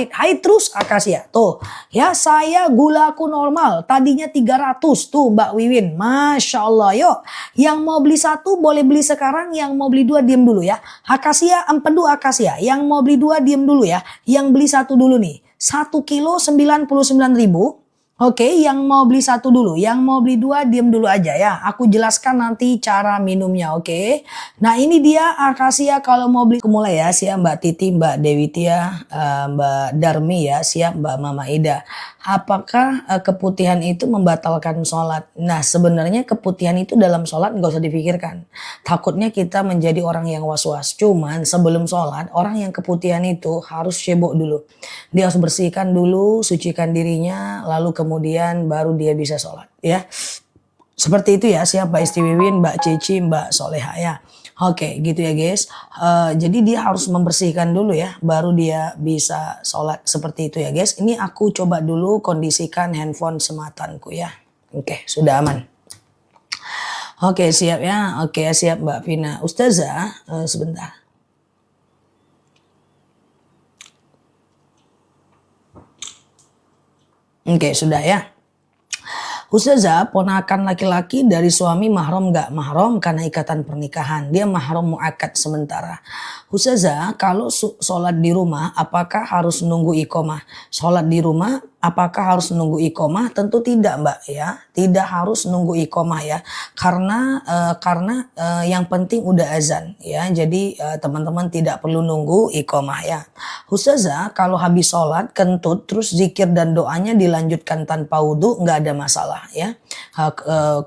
haid terus akasia. Tuh, ya saya gulaku normal, tadinya 300 tuh Mbak Wiwin, Masya Allah. Yuk, yang mau beli satu boleh beli sekarang, yang mau beli dua diem dulu ya. Akasia, empedu akasia, yang mau beli dua diem dulu ya, yang beli satu dulu nih. 1 kilo 99.000. Oke, yang mau beli satu dulu, yang mau beli dua diem dulu aja ya. Aku jelaskan nanti cara minumnya, oke. Nah ini dia akasia kalau mau beli. Aku mulai ya, siap Mbak Titi, Mbak Dewi Tia, Mbak Darmi ya, siap Mbak Mama Ida. Apakah keputihan itu membatalkan sholat? Nah sebenarnya keputihan itu dalam sholat nggak usah dipikirkan. Takutnya kita menjadi orang yang was-was. Cuman sebelum sholat, orang yang keputihan itu harus syebok dulu. Dia harus bersihkan dulu, sucikan dirinya, lalu kemudian baru dia bisa sholat ya. Seperti itu ya, siap Mbak Isti Wiwin, Mbak Cici, Mbak Soleha ya. Oke gitu ya guys. Jadi dia harus membersihkan dulu ya, baru dia bisa sholat seperti itu ya guys. Ini aku coba dulu kondisikan handphone sematanku ya. Oke sudah aman. Oke siap ya. Oke siap Mbak Vina. Ustazah sebentar. Oke sudah ya. Ustazah, ponakan laki-laki dari suami mahram gak mahram karena ikatan pernikahan. Dia mahram muakkad sementara. Ustazah, kalau sholat di rumah apakah harus nunggu iqomah? Sholat di rumah apakah harus nunggu iqomah? Tentu tidak Mbak ya. Tidak harus nunggu iqomah ya. Karena yang penting udah azan ya. Jadi teman-teman tidak perlu nunggu iqomah ya. Ustazah, kalau habis sholat kentut terus zikir dan doanya dilanjutkan tanpa wudhu nggak ada masalah ya.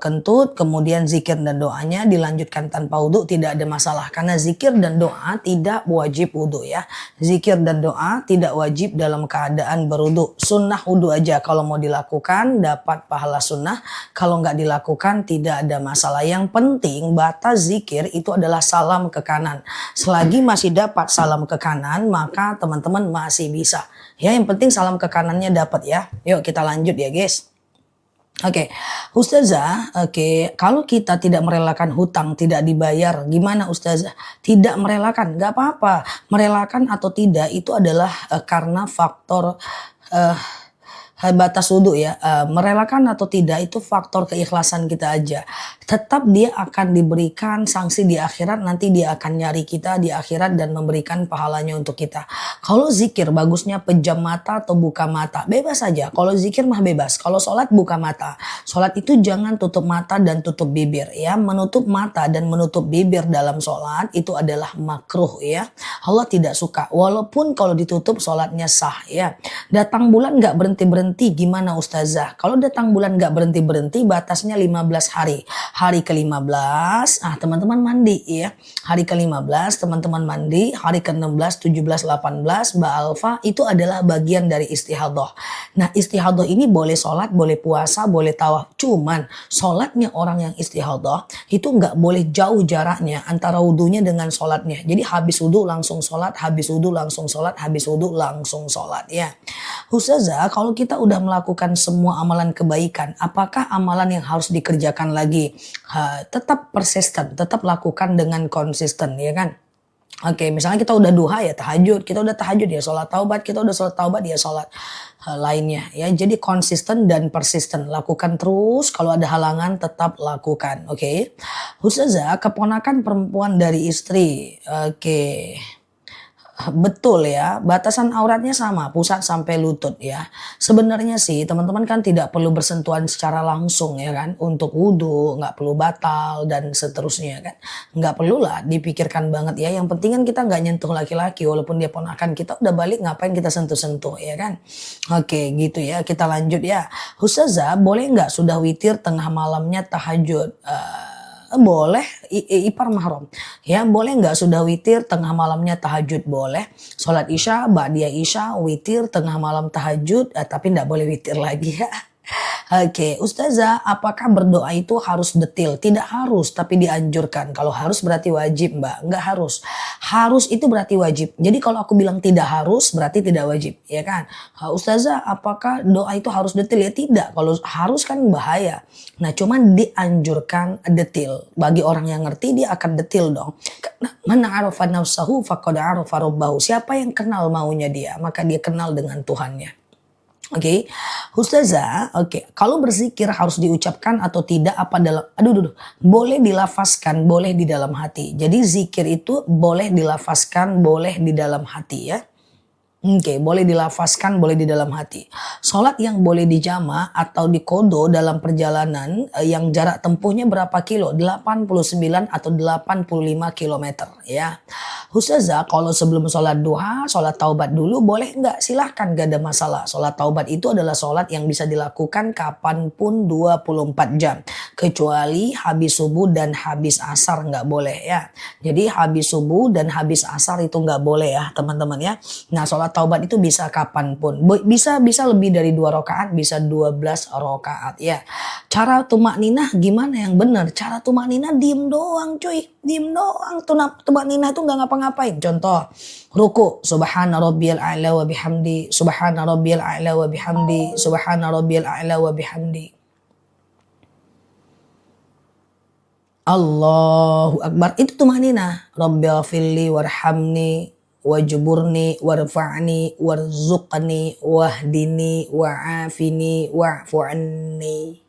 Kentut kemudian zikir dan doanya dilanjutkan tanpa wudhu tidak ada masalah. Karena zikir dan doa tidak wajib wudhu ya. Zikir dan doa tidak wajib dalam keadaan berwudhu. Sunnah wudhu aja kalau mau dilakukan dapat pahala sunnah. Kalau nggak dilakukan tidak ada masalah. Yang penting batas zikir itu adalah salam ke kanan. Selagi masih dapat salam ke kanan maka teman-teman masih bisa. Ya yang penting salam ke kanannya dapat ya. Yuk kita lanjut ya guys. Oke, Ustazah, kalau kita tidak merelakan hutang, tidak dibayar, gimana Ustazah? Tidak merelakan, nggak apa-apa. Merelakan atau tidak itu adalah karena faktor batas wudhu ya. Merelakan atau tidak itu faktor keikhlasan kita aja. Tetap dia akan diberikan sanksi di akhirat, nanti dia akan nyari kita di akhirat dan memberikan pahalanya untuk kita. Kalau zikir bagusnya pejam mata atau buka mata, bebas saja. Kalau zikir mah bebas. Kalau sholat buka mata. Sholat itu jangan tutup mata dan tutup bibir ya. Menutup mata dan menutup bibir dalam sholat itu adalah makruh ya. Allah tidak suka. Walaupun kalau ditutup sholatnya sah ya. Datang bulan nggak berhenti-berhenti gimana Ustazah? Kalau datang bulan nggak berhenti-berhenti batasnya 15 hari. Hari ke-15, teman-teman mandi ya. Hari ke-15 teman-teman mandi, hari ke-16, 17, 18, Mbak Alfa itu adalah bagian dari istihadhah. Nah istihadhah ini boleh sholat, boleh puasa, boleh tawaf. Cuman sholatnya orang yang istihadhah itu nggak boleh jauh jaraknya antara wudhunya dengan sholatnya. Jadi habis wudhu langsung sholat, habis wudhu langsung sholat, habis wudhu langsung sholat ya. Ustazah, kalau kita udah melakukan semua amalan kebaikan, apakah amalan yang harus dikerjakan lagi? Tetap persisten, tetap lakukan dengan konsisten ya kan. Oke, misalnya kita udah duha ya tahajud, kita udah tahajud ya sholat taubat, kita udah sholat taubat ya sholat lainnya ya. Jadi konsisten dan persisten, lakukan terus, kalau ada halangan tetap lakukan. Oke. Ustazah, keponakan perempuan dari istri. Oke. Betul ya, batasan auratnya sama, pusat sampai lutut ya. Sebenarnya sih teman-teman kan tidak perlu bersentuhan secara langsung ya kan. Untuk wudhu, nggak perlu batal dan seterusnya kan. Nggak perlu lah dipikirkan banget ya. Yang penting kan kita nggak nyentuh laki-laki walaupun dia ponakan kita udah balik ngapain kita sentuh-sentuh ya kan. Oke gitu ya, kita lanjut ya. Ustazah boleh nggak sudah witir tengah malamnya tahajud? Boleh ipar mahram ya, boleh nggak sudah witir tengah malamnya tahajud? Boleh. Sholat isya ba'diyah isya witir tengah malam tahajud, tapi nggak boleh witir lagi ya. Oke, Ustazah, apakah berdoa itu harus detil? Tidak harus, tapi dianjurkan. Kalau harus berarti wajib, Mbak. Enggak harus. Harus itu berarti wajib. Jadi kalau aku bilang tidak harus, berarti tidak wajib, ya kan? Ustazah, apakah doa itu harus detil? Ya tidak. Kalau harus kan bahaya. Nah, cuman dianjurkan detil. Bagi orang yang ngerti, dia akan detil dong. Karena man arafa nafsahu faqad arafa rabbahu. Siapa yang kenal maunya dia, maka dia kenal dengan Tuhannya. Oke, Ustazah, oke, kalau berzikir harus diucapkan atau tidak apa dalam, boleh dilafazkan, boleh di dalam hati. Jadi zikir itu boleh dilafazkan, boleh di dalam hati ya. Oke, boleh dilafazkan, boleh di dalam hati. Sholat yang boleh dijama atau dikodo dalam perjalanan yang jarak tempuhnya berapa kilo? 89 atau 85 kilometer ya. Ustazah, kalau sebelum sholat duha, sholat taubat dulu boleh nggak? Silahkan, gak ada masalah. Sholat taubat itu adalah sholat yang bisa dilakukan kapanpun 24 jam. Kecuali habis subuh dan habis asar nggak boleh ya. Jadi habis subuh dan habis asar itu nggak boleh ya teman-teman ya. Nah, sholat taubat itu bisa kapanpun. Bisa lebih dari 2 rakaat, bisa 12 rakaat ya. Cara tumak ninah gimana yang benar? Cara tumak ninah diem doang cuy. Diem doang. Tumak ninah itu nggak ngapa-ngapain. Contoh, ruku. Subhana rabbiyal a'la wa bihamdi. Subhana rabbiyal a'la wa bihamdi. Subhana rabbiyal a'la wa bihamdi. Allahu Akbar. Itu tumak ninah. Rabbighfirli warhamni wajburni warfa'ni warzuqni wahdini wa'afini wa'fu anni.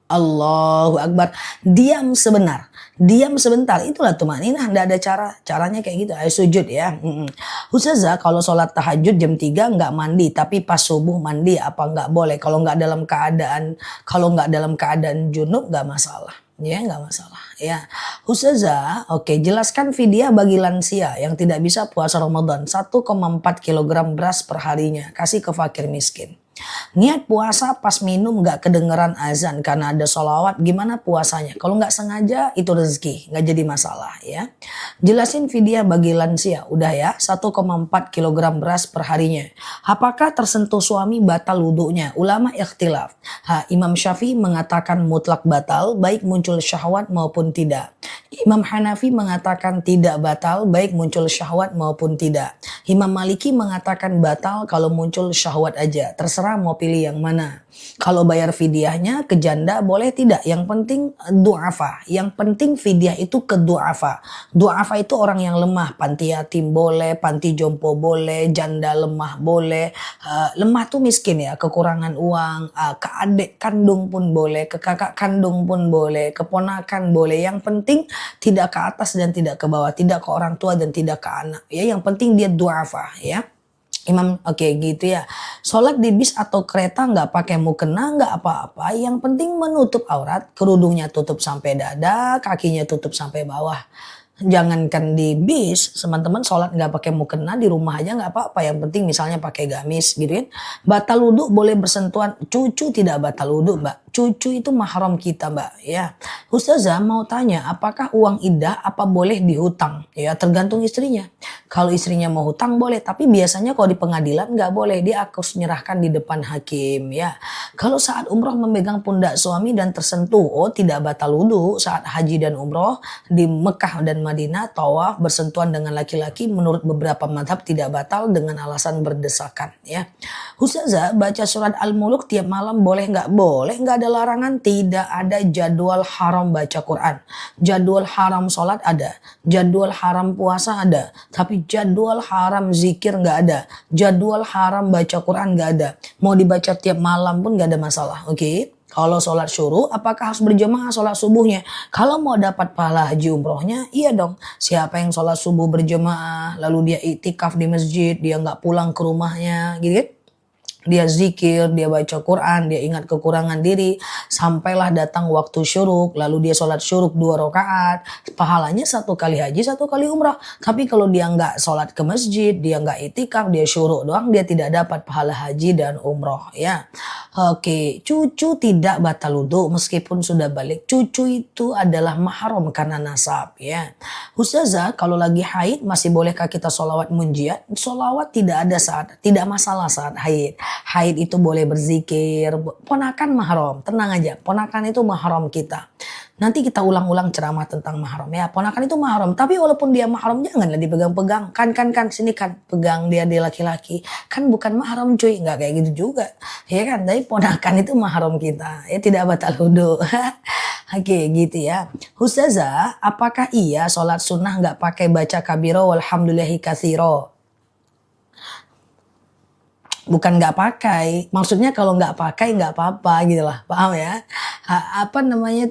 Allahu Akbar. Diam sebentar. Diam sebentar. Itulah tumaninah. Tidak ada caranya kayak gitu. Ayo sujud ya. Ustazah, kalau sholat tahajud jam 3 nggak mandi. Tapi pas subuh mandi apa nggak boleh? Kalau nggak dalam keadaan junub nggak masalah. Ya nggak masalah ya. Ustazah, oke, jelaskan fidyah bagi lansia yang tidak bisa puasa Ramadan. 1,4 kilogram beras per harinya. Kasih ke fakir miskin. Niat puasa pas minum gak kedengeran azan karena ada sholawat, gimana puasanya? Kalau gak sengaja itu rezeki, gak jadi masalah ya. Jelasin fidyah bagi lansia, udah ya, 1,4 kilogram beras per harinya. Apakah tersentuh suami batal wudhunya? Ulama ikhtilaf. Imam Syafi'i mengatakan mutlak batal, baik muncul syahwat maupun tidak. Imam Hanafi mengatakan tidak batal, baik muncul syahwat maupun tidak. Imam Maliki mengatakan batal kalau muncul syahwat aja, terserah mau pilih yang mana. Kalau bayar fidyahnya ke janda boleh tidak? Yang penting du'afa. Yang penting fidyah itu ke du'afa. Du'afa itu orang yang lemah. Panti yatim boleh, panti jompo boleh, janda lemah boleh. Lemah tuh miskin ya, kekurangan uang. Ke adik kandung pun boleh, ke kakak kandung pun boleh, keponakan boleh. Yang penting tidak ke atas dan tidak ke bawah, tidak ke orang tua dan tidak ke anak. Ya, yang penting dia du'afa ya. Imam, oke gitu ya. Sholat di bis atau kereta nggak pakai mukena nggak apa-apa. Yang penting menutup aurat, kerudungnya tutup sampai dada, kakinya tutup sampai bawah. Jangankan di bis, teman-teman sholat nggak pakai mukena, di rumah aja nggak apa-apa. Yang penting misalnya pakai gamis gitu kan. Batal wudhu boleh bersentuhan. Cucu tidak batal wudhu, Mbak. Cucu itu mahram kita, Mbak ya. Ustazah mau tanya, apakah uang iddah apa boleh dihutang? Ya tergantung istrinya. Kalau istrinya mau hutang boleh, tapi biasanya kalau di pengadilan nggak boleh, dia harus menyerahkan di depan hakim ya. Kalau saat umroh memegang pundak suami dan tersentuh, oh tidak batal wudhu. Saat haji dan umroh di Mekah dan Madinah, tawaf bersentuhan dengan laki-laki menurut beberapa madhab tidak batal dengan alasan berdesakan ya. Ustazah, baca surat Al-Muluk tiap malam boleh nggak? Boleh, nggak ada larangan. Tidak ada jadwal haram baca Quran. Jadwal haram sholat ada, jadwal haram puasa ada, tapi jadwal haram zikir nggak ada, jadwal haram baca Quran nggak ada. Mau dibaca tiap malam pun nggak ada masalah, oke? Kalau sholat syuruk, apakah harus berjamaah sholat subuhnya? Kalau mau dapat pahala haji umrohnya, iya dong. Siapa yang sholat subuh berjamaah, lalu dia iktikaf di masjid, dia nggak pulang ke rumahnya, gitu kan? Dia zikir, dia baca Quran, dia ingat kekurangan diri, sampailah datang waktu syuruk, lalu dia sholat syuruk 2 rakaat, pahalanya 1 kali haji, 1 kali umrah. Tapi kalau dia nggak sholat ke masjid, dia nggak itikaf, dia syuruk doang, dia tidak dapat pahala haji dan umroh ya. Oke, cucu tidak batal wudhu meskipun sudah balik. Cucu itu adalah mahram karena nasab ya. Ustazah, kalau lagi haid masih bolehkah kita sholawat munjiat? Sholawat tidak ada tidak masalah saat haid. haid itu boleh berzikir. Ponakan mahram, tenang aja. Ponakan itu mahram kita. Nanti kita ulang-ulang ceramah tentang mahram ya. Ponakan itu mahram, tapi walaupun dia mahram janganlah dipegang-pegang. Kan sini kan pegang dia laki-laki. Kan bukan mahram cuy, nggak kayak gitu juga. Ya kan, tapi ponakan itu mahram kita. Ya tidak batal wudu. Oke, gitu ya. Ustazah, apakah iya sholat sunnah nggak pakai baca kabiro walhamdulillahi katsiro? Bukan nggak pakai, maksudnya kalau nggak pakai nggak apa-apa gitu lah, paham ya? Apa namanya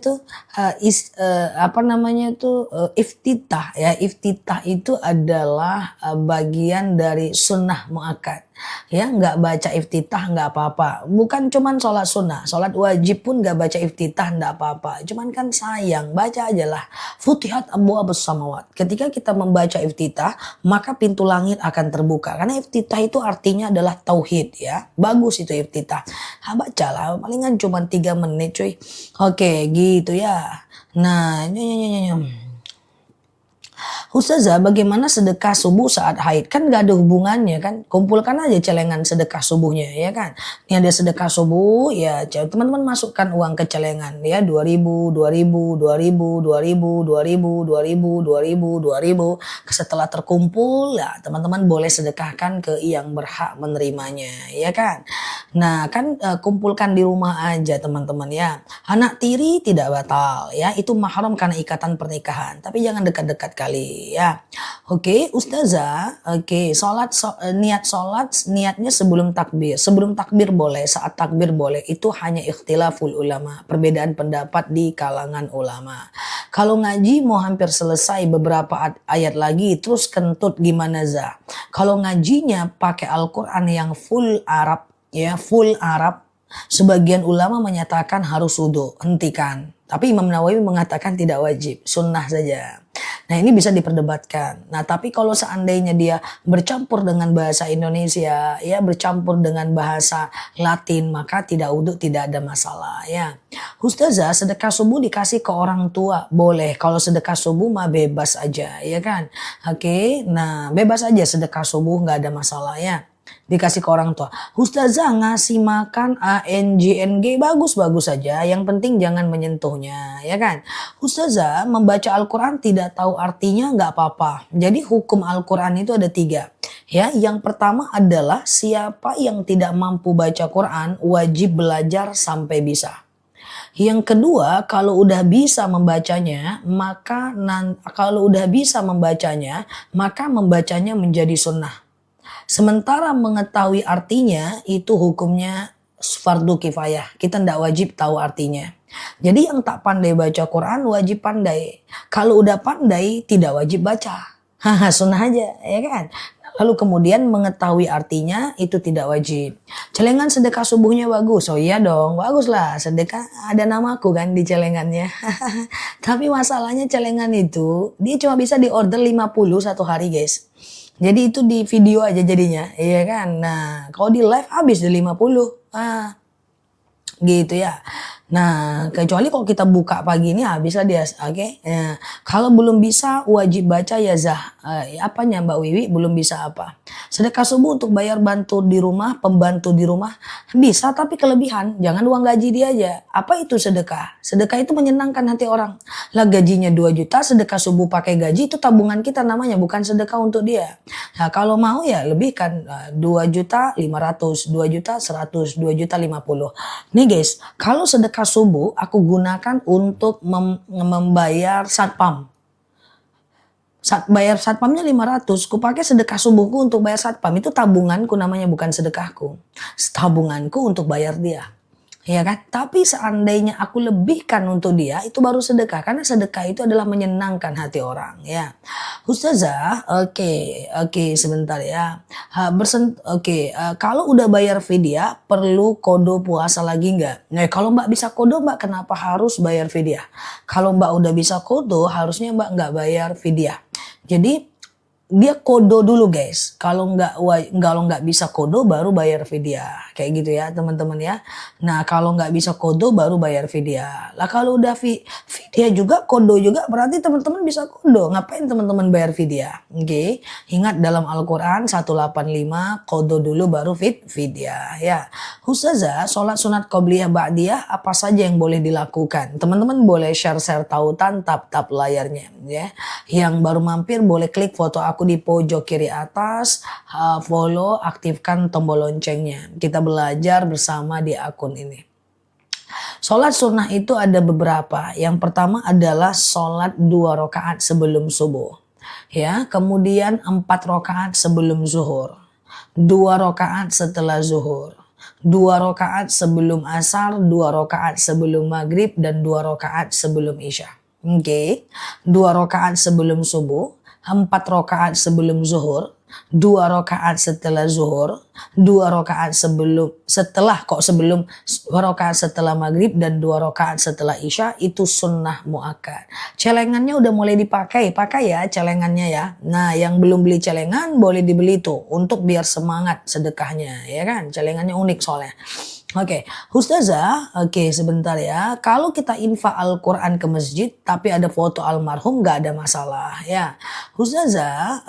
tuh iftitah ya, iftitah itu adalah bagian dari sunnah muakkad. Ya, nggak baca iftitah nggak apa-apa. Bukan cuman sholat sunnah, sholat wajib pun nggak baca iftitah nggak apa-apa. Cuman kan sayang, baca aja lah. Futihat abwaabus samawat. Ketika kita membaca iftitah, maka pintu langit akan terbuka. Karena iftitah itu artinya adalah tauhid ya. Bagus itu iftitah. Bacalah, palingan cuma 3 menit cuy. Oke, gitu ya. Nah, Ustazah, bagaimana sedekah subuh saat haid? Kan gak ada hubungannya kan. Kumpulkan aja celengan sedekah subuhnya ya kan. Ini ada sedekah subuh ya, teman-teman masukkan uang ke celengan ya, 2.000, 2.000, 2.000, 2.000, 2.000, 2.000, 2.000, 2.000. Setelah terkumpul ya, teman-teman boleh sedekahkan ke yang berhak menerimanya ya kan. Nah, kan kumpulkan di rumah aja teman-teman ya. Anak tiri tidak batal ya, itu mahram karena ikatan pernikahan. Tapi jangan dekat-dekat kali ya. Oke, Ustazah. Oke, niatnya sebelum takbir. Sebelum takbir boleh, saat takbir boleh. Itu hanya ikhtilaful ulama, perbedaan pendapat di kalangan ulama. Kalau ngaji mau hampir selesai beberapa ayat lagi, terus kentut gimana Zah? Kalau ngajinya pakai Al-Qur'an yang full Arab ya, full Arab, sebagian ulama menyatakan harus wudu, hentikan. Tapi Imam Nawawi mengatakan tidak wajib, sunnah saja. Nah, ini bisa diperdebatkan. Nah, tapi kalau seandainya dia bercampur dengan bahasa Indonesia, ya bercampur dengan bahasa Latin, maka tidak wudu, tidak ada masalah ya. Ustazah, sedekah subuh dikasih ke orang tua, boleh. Kalau sedekah subuh mah bebas aja, ya kan? Oke, nah bebas aja sedekah subuh, nggak ada masalah ya. Dikasih ke orang tua. Ustazah, ngasih makan ANJNG bagus-bagus saja. Yang penting jangan menyentuhnya, ya kan? Ustazah, membaca Al-Quran tidak tahu artinya nggak apa-apa. Jadi hukum Al-Quran itu ada 3. Ya, yang pertama adalah siapa yang tidak mampu baca Quran wajib belajar sampai bisa. Yang kedua, kalau udah bisa membacanya, maka membacanya menjadi sunnah. Sementara mengetahui artinya itu hukumnya fardu kifayah. Kita tidak wajib tahu artinya. Jadi yang tak pandai baca Quran wajib pandai. Kalau udah pandai tidak wajib baca. Haha, sunnah aja ya kan. Lalu kemudian mengetahui artinya itu tidak wajib. Celengan sedekah subuhnya bagus. Oh iya dong, bagus lah. Sedekah ada namaku kan di celengannya. Tapi masalahnya celengan itu dia cuma bisa diorder 50 satu hari guys. Jadi itu di video aja jadinya, iya kan. Nah, kalau di live habis di 50. Gitu ya. Nah, kecuali kalau kita buka pagi ini habislah dia, oke. Ya. Kalau belum bisa wajib baca ya Zah. Apanya Mbak Wiwi? Belum bisa apa? Sedekah subuh untuk bayar bantu di rumah, pembantu di rumah bisa, tapi kelebihan. Jangan uang gaji dia aja. Apa itu sedekah? Sedekah itu menyenangkan hati orang. Lah gajinya 2 juta, sedekah subuh pakai gaji itu tabungan kita namanya, bukan sedekah untuk dia. Nah, kalau mau ya lebihkan 2.500.000, 2.100.000, 2.050.000. Nih guys, kalau sedekah subuh aku gunakan untuk membayar satpam. Bayar satpamnya 500, ku pakai sedekah subuhku untuk bayar satpam. Itu tabunganku namanya, bukan sedekahku. Tabunganku untuk bayar dia. Ya kan? Tapi seandainya aku lebihkan untuk dia, itu baru sedekah. Karena sedekah itu adalah menyenangkan hati orang. Ya, Ustazah, oke, sebentar ya. Kalau udah bayar fidyah, perlu kodo puasa lagi nggak? Nah, kalau Mbak bisa kodo, Mbak kenapa harus bayar fidyah? Kalau Mbak udah bisa kodo, harusnya Mbak nggak bayar fidyah. Jadi dia kodo dulu guys. Kalau nggak bisa kodo baru bayar vidya. Kayak gitu ya teman-teman ya. Nah kalau nggak bisa kodo baru bayar vidya. Lah kalau udah vidya juga kodo juga berarti teman-teman bisa kodo. Ngapain teman-teman bayar vidya? Oke. Ingat dalam Al-Quran 185 kodo dulu baru vidya ya. Ustazah, sholat sunat qobliyah ba'diyah apa saja yang boleh dilakukan? Teman-teman boleh share tautan tap layarnya ya. Yang baru mampir boleh klik foto aku di pojok kiri atas, follow, aktifkan tombol loncengnya. Kita belajar bersama di akun ini. Sholat sunnah itu ada beberapa. Yang pertama adalah sholat 2 rakaat sebelum subuh. Ya, kemudian 4 rakaat sebelum zuhur. 2 rakaat setelah zuhur. 2 rakaat sebelum asar, 2 rakaat sebelum maghrib, dan 2 rakaat sebelum isya. Oke, 2 rakaat sebelum subuh, 4 rakaat sebelum zuhur, 2 rakaat setelah zuhur, 2 rakaat setelah 2 rakaat setelah maghrib, dan 2 rakaat setelah isya. Itu sunnah muakkad. Celengannya udah mulai pakai ya celengannya ya. Nah yang belum beli celengan boleh dibeli tuh untuk biar semangat sedekahnya ya kan. Celengannya unik soalnya. Oke, Ustazah, sebentar ya. Kalau kita infak Al-Quran ke masjid, tapi ada foto almarhum, gak ada masalah ya. Ustazah,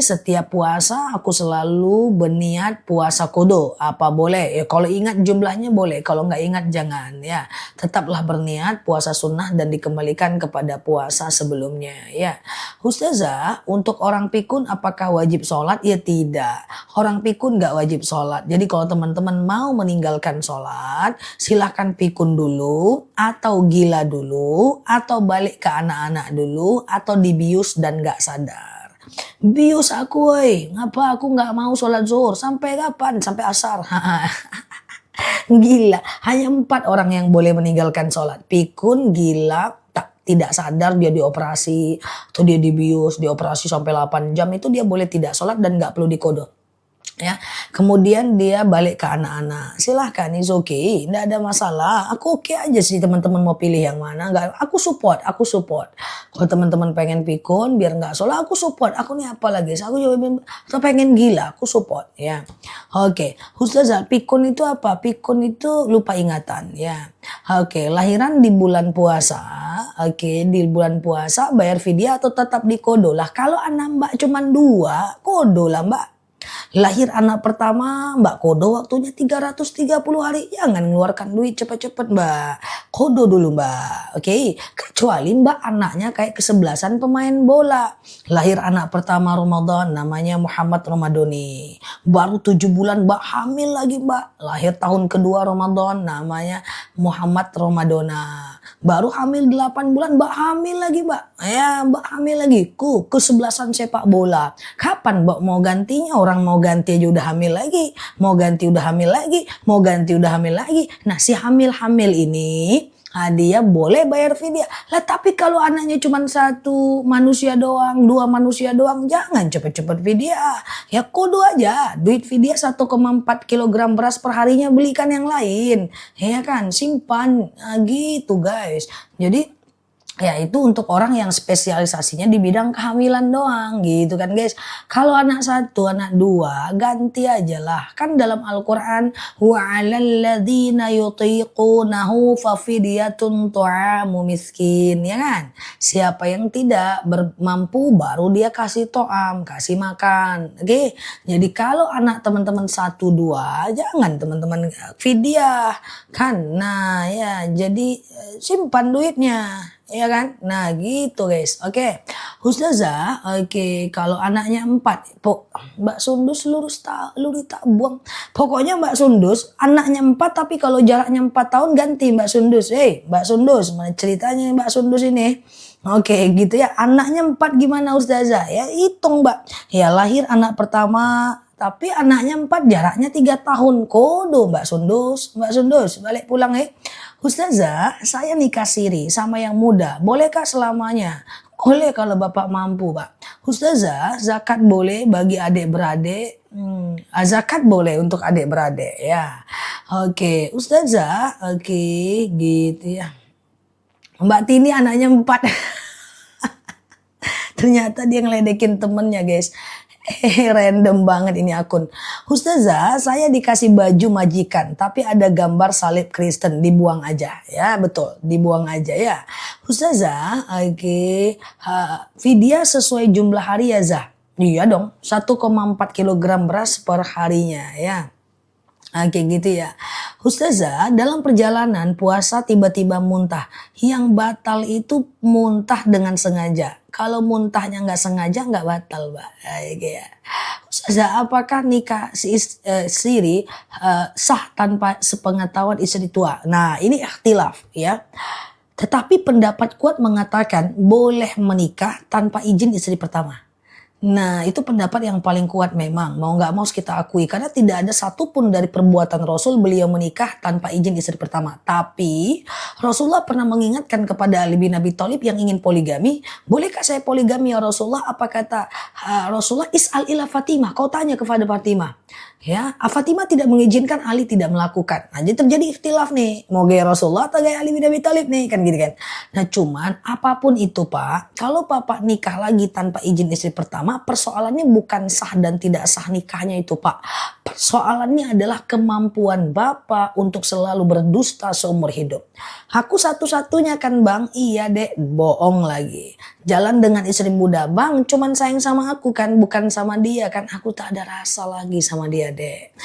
setiap puasa aku selalu berniat puasa kodo. Apa boleh? Ya kalau ingat jumlahnya boleh, kalau nggak ingat jangan ya. Tetaplah berniat puasa sunnah dan dikembalikan kepada puasa sebelumnya ya. Ustazah, untuk orang pikun apakah wajib sholat? Ya tidak. Orang pikun gak wajib sholat. Jadi kalau teman-teman mau meninggalkan sholat, silahkan pikun dulu, atau gila dulu, atau balik ke anak-anak dulu, atau dibius dan gak sadar. Bius aku woi, ngapa aku gak mau sholat zuhur? Sampai kapan? Sampai asar. Gila, hanya 4 orang yang boleh meninggalkan sholat. Pikun, gila, tidak sadar dia dioperasi, atau dia dibius, dioperasi sampai 8 jam, itu dia boleh tidak sholat dan gak perlu dikodok. Ya, kemudian dia balik ke anak-anak. Silahkan, it's okay, tidak ada masalah. Aku oke aja sih teman-teman mau pilih yang mana. Enggak, aku support. Kalau teman-teman pengen pikun biar nggak sholat, aku support. Aku nih apa lagi? Aku juga atau pengen gila, aku support. Ya, oke. Ustazah, pikun itu apa? Pikun itu lupa ingatan. Ya, lahiran di bulan puasa. Di bulan puasa bayar vidya atau tetap di kodo lah. Kalau anak mbak cuma 2, kodo lah mbak. Lahir anak pertama mbak kodo waktunya 330 hari. Jangan mengeluarkan duit cepet-cepet mbak. Kodo dulu mbak. Kecuali mbak anaknya kayak kesebelasan pemain bola. Lahir anak pertama Ramadan namanya Muhammad Ramadhani. Baru 7 bulan mbak hamil lagi mbak. Lahir tahun kedua Ramadan namanya Muhammad Ramadona. Baru hamil 8 bulan mbak hamil lagi mbak. Ya mbak hamil lagi. Kesebelasan sepak bola. Kapan mbak mau gantinya? Orang mau ganti aja udah hamil lagi. Mau ganti udah hamil lagi. Mau ganti udah hamil lagi. Nah si hamil-hamil ini dia boleh bayar vidya. Lah tapi kalau anaknya cuma 1 manusia doang, 2 manusia doang, jangan cepet-cepet vidya. Ya kodo aja. Duit vidya 1,4 kilogram beras per harinya, belikan yang lain. Ya kan, simpan. Nah, gitu guys. Jadi ya itu untuk orang yang spesialisasinya di bidang kehamilan doang gitu kan guys. Kalau anak 1, anak 2 ganti aja lah. Kan dalam Al-Quran wa 'alal ladzina yutiqunahu fafidyatun tu'amu miskin ya kan. Siapa yang tidak mampu baru dia kasih to'am, kasih makan. Jadi kalau anak teman-teman 1, 2 jangan teman-teman vidya kan. Nah ya jadi simpan duitnya. Ya kan? Nah gitu guys. Ustazah, kalau anaknya 4, Mbak Sundus lurus tak buang. Pokoknya Mbak Sundus anaknya 4 tapi kalau jaraknya 4 tahun ganti Mbak Sundus. Mbak Sundus, mana ceritanya Mbak Sundus ini? Gitu ya. Anaknya 4 gimana Ustazah? Ya hitung Mbak. Ya lahir anak pertama tapi anaknya 4 jaraknya 3 tahun. Kodo Mbak Sundus balik pulang Ustazah, saya nikah siri sama yang muda. Bolehkah selamanya? Boleh kalau bapak mampu, Pak. Ustazah, zakat boleh bagi adik-beradik. Zakat boleh untuk adik-beradik ya. Ustazah, gitu ya. Mbak Tini anaknya 4. Ternyata dia ngeledekin temennya guys. Random banget ini akun. Ustazah, saya dikasih baju majikan, tapi ada gambar salib Kristen, dibuang aja. Ya betul, dibuang aja ya. Ustazah, oke. Vidya sesuai jumlah hari ya Zah? Iya dong, 1,4 kilogram beras per harinya ya. Oke gitu ya. Ustazah, dalam perjalanan puasa tiba-tiba muntah. Yang batal itu muntah dengan sengaja. Kalau muntahnya nggak sengaja nggak batal, Mbak. Oke ya. Ustazah, apakah nikah siri sah tanpa sepengetahuan istri tua? Nah, ini ikhtilaf ya. Tetapi pendapat kuat mengatakan boleh menikah tanpa izin istri pertama. Nah, itu pendapat yang paling kuat memang. Mau nggak mau kita akui. Karena tidak ada satupun dari perbuatan Rasul beliau menikah tanpa izin istri pertama. Tapi Rasulullah pernah mengingatkan kepada Ali bin Abi Thalib yang ingin poligami. Bolehkah saya poligami ya Rasulullah? Apa kata Rasulullah? Is'al ila Fatimah. Kau tanya kepada Fatimah. Ya, Fatimah tidak mengizinkan, Ali tidak melakukan. Nah, jadi terjadi ikhtilaf nih. Mau gaya Rasulullah atau gaya Ali bin Abi Thalib nih, kan gitu kan. Nah, cuman apapun itu Pak, kalau Bapak nikah lagi tanpa izin istri pertama, persoalannya bukan sah dan tidak sah nikahnya itu Pak. Persoalannya adalah kemampuan Bapak untuk selalu berdusta seumur hidup. Aku satu-satunya kan Bang, iya dek, bohong lagi. Jalan dengan istri muda, Bang cuman sayang sama aku kan, bukan sama dia kan. Aku tak ada rasa lagi sama dia dek.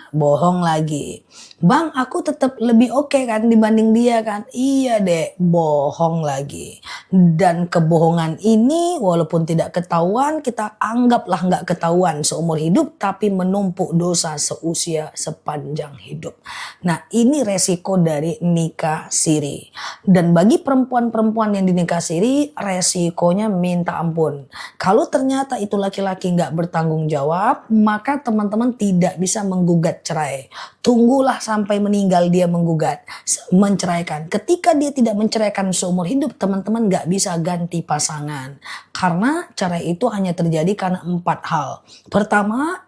Bohong lagi. Bang aku tetap lebih oke kan dibanding dia kan. Iya dek, bohong lagi. Dan kebohongan ini walaupun tidak ketahuan, kita anggaplah nggak ketahuan seumur hidup, tapi menumpuk dosa seusia sepanjang hidup. Nah ini resiko dari nikah siri. Dan bagi perempuan-perempuan yang dinikah siri, resikonya minta ampun. Kalau ternyata itu laki-laki nggak bertanggung jawab, maka teman-teman tidak bisa menggugat cerai. Tunggulah sampai meninggal dia menggugat, menceraikan. Ketika dia tidak menceraikan seumur hidup, teman-teman gak bisa ganti pasangan. Karena cerai itu hanya terjadi karena 4 hal. Pertama,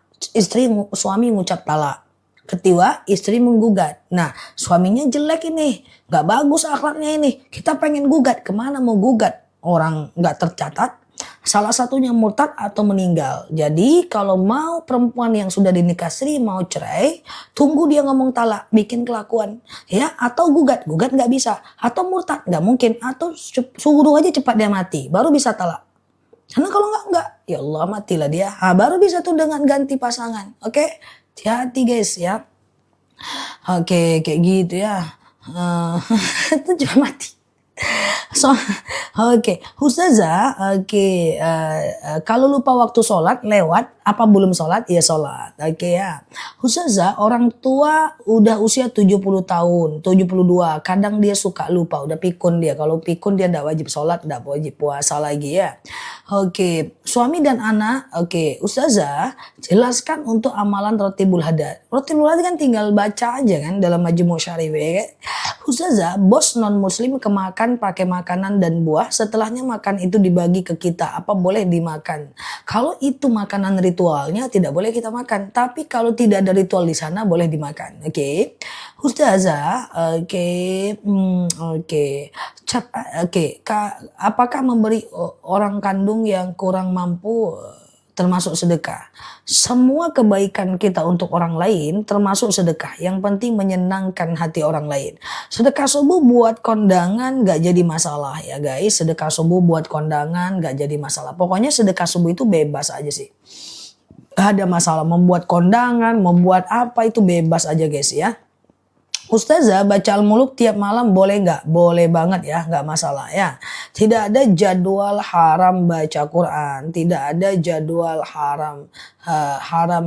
suami ngucap talak. Kedua, istri menggugat. Nah, suaminya jelek ini, gak bagus akhlaknya ini. Kita pengen gugat, kemana mau gugat? Orang gak tercatat. Salah satunya murtad atau meninggal. Jadi kalau mau perempuan yang sudah dinikah siri mau cerai, tunggu dia ngomong talak, bikin kelakuan, ya, atau gugat nggak bisa, atau murtad nggak mungkin, atau suruh aja cepat dia mati, baru bisa talak. Karena kalau nggak, ya Allah matilah dia. Baru bisa tuh dengan ganti pasangan. Oke, hati-hati guys ya. Oke, kayak gitu ya. Itu juga mati. Oke, Ustazah, kalau lupa waktu sholat lewat, apa belum sholat? Ya sholat, oke ya. Ustazah, orang tua udah usia 70 tahun, 72, kadang dia suka lupa, udah pikun dia. Kalau pikun dia tidak wajib sholat, tidak wajib puasa lagi ya. Oke, suami dan anak, oke. Ustazah, jelaskan untuk amalan rotibul hadat. Rotibul hadat kan tinggal baca aja kan dalam Majmu' Syarif ya. Ustazah, bos non muslim kemakan pakai makanan dan buah, setelahnya makan itu dibagi ke kita, apa boleh dimakan? Kalau itu makanan ritualnya tidak boleh kita makan, tapi kalau tidak ada ritual di sana boleh dimakan. Oke. Ustazah, apakah memberi orang kandung yang kurang mampu termasuk sedekah? Semua kebaikan kita untuk orang lain termasuk sedekah. Yang penting menyenangkan hati orang lain. Sedekah subuh buat kondangan gak jadi masalah ya guys. Sedekah subuh buat kondangan gak jadi masalah. Pokoknya sedekah subuh itu bebas aja sih. Gak ada masalah. Membuat kondangan, membuat apa itu bebas aja guys ya. Ustazah baca Al-Muluk tiap malam boleh nggak? Boleh banget ya, nggak masalah ya. Tidak ada jadwal haram baca Quran, tidak ada jadwal haram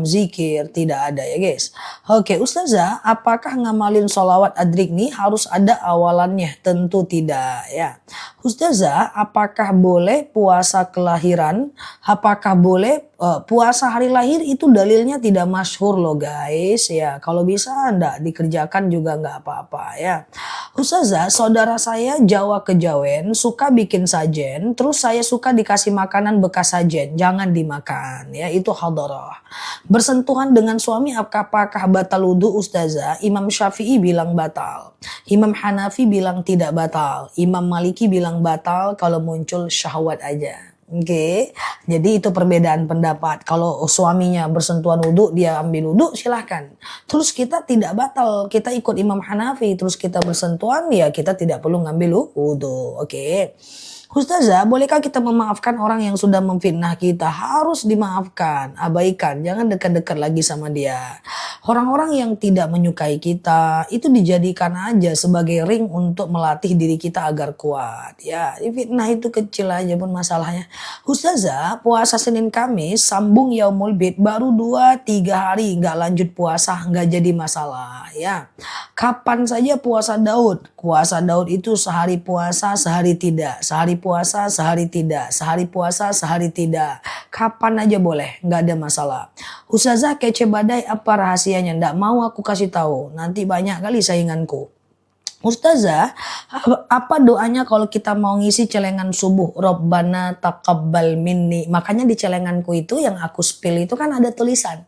zikir, tidak ada ya guys. Oke, Ustazah, apakah ngamalin sholawat adrikni harus ada awalannya? Tentu tidak ya. Ustazah, apakah boleh puasa kelahiran? Apakah boleh puasa hari lahir? Itu dalilnya tidak masyhur loh guys ya. Kalau bisa enggak dikerjakan juga nggak apa-apa ya. Ustazah, saudara saya Jawa Kejawen suka bikin sajen, terus saya suka dikasih makanan bekas sajen, jangan dimakan ya, itu hadarah. Bersentuhan dengan suami apakah batal wudu Ustazah? Imam Syafi'i bilang batal, Imam Hanafi bilang tidak batal, Imam Maliki bilang batal kalau muncul syahwat aja. Oke, jadi itu perbedaan pendapat. Kalau suaminya bersentuhan wudhu, dia ambil wudhu, silahkan. Terus kita tidak batal, kita ikut Imam Hanafi, terus kita bersentuhan, ya kita tidak perlu ngambil wudhu. Oke. Ustazah, bolehkah kita memaafkan orang yang sudah memfitnah kita? Harus dimaafkan, abaikan, jangan dekat-dekat lagi sama dia. Orang-orang yang tidak menyukai kita itu dijadikan aja sebagai ring untuk melatih diri kita agar kuat. Ya, fitnah itu kecil aja pun masalahnya. Ustazah, puasa Senin Kamis sambung Yaumul Bid baru 2-3 hari nggak lanjut puasa, nggak jadi masalah. Ya, kapan saja puasa Daud? Puasa Daud itu sehari puasa, sehari tidak. Sehari puasa, sehari tidak. Sehari puasa, sehari tidak. Kapan aja boleh, nggak ada masalah. Ustazah, kece badai apa rahasianya? Nggak mau aku kasih tahu. Nanti banyak kali sainganku. Ustazah, apa doanya kalau kita mau ngisi celengan subuh? Robbana taqabbal minni. Makanya di celenganku itu yang aku spill itu kan ada tulisan.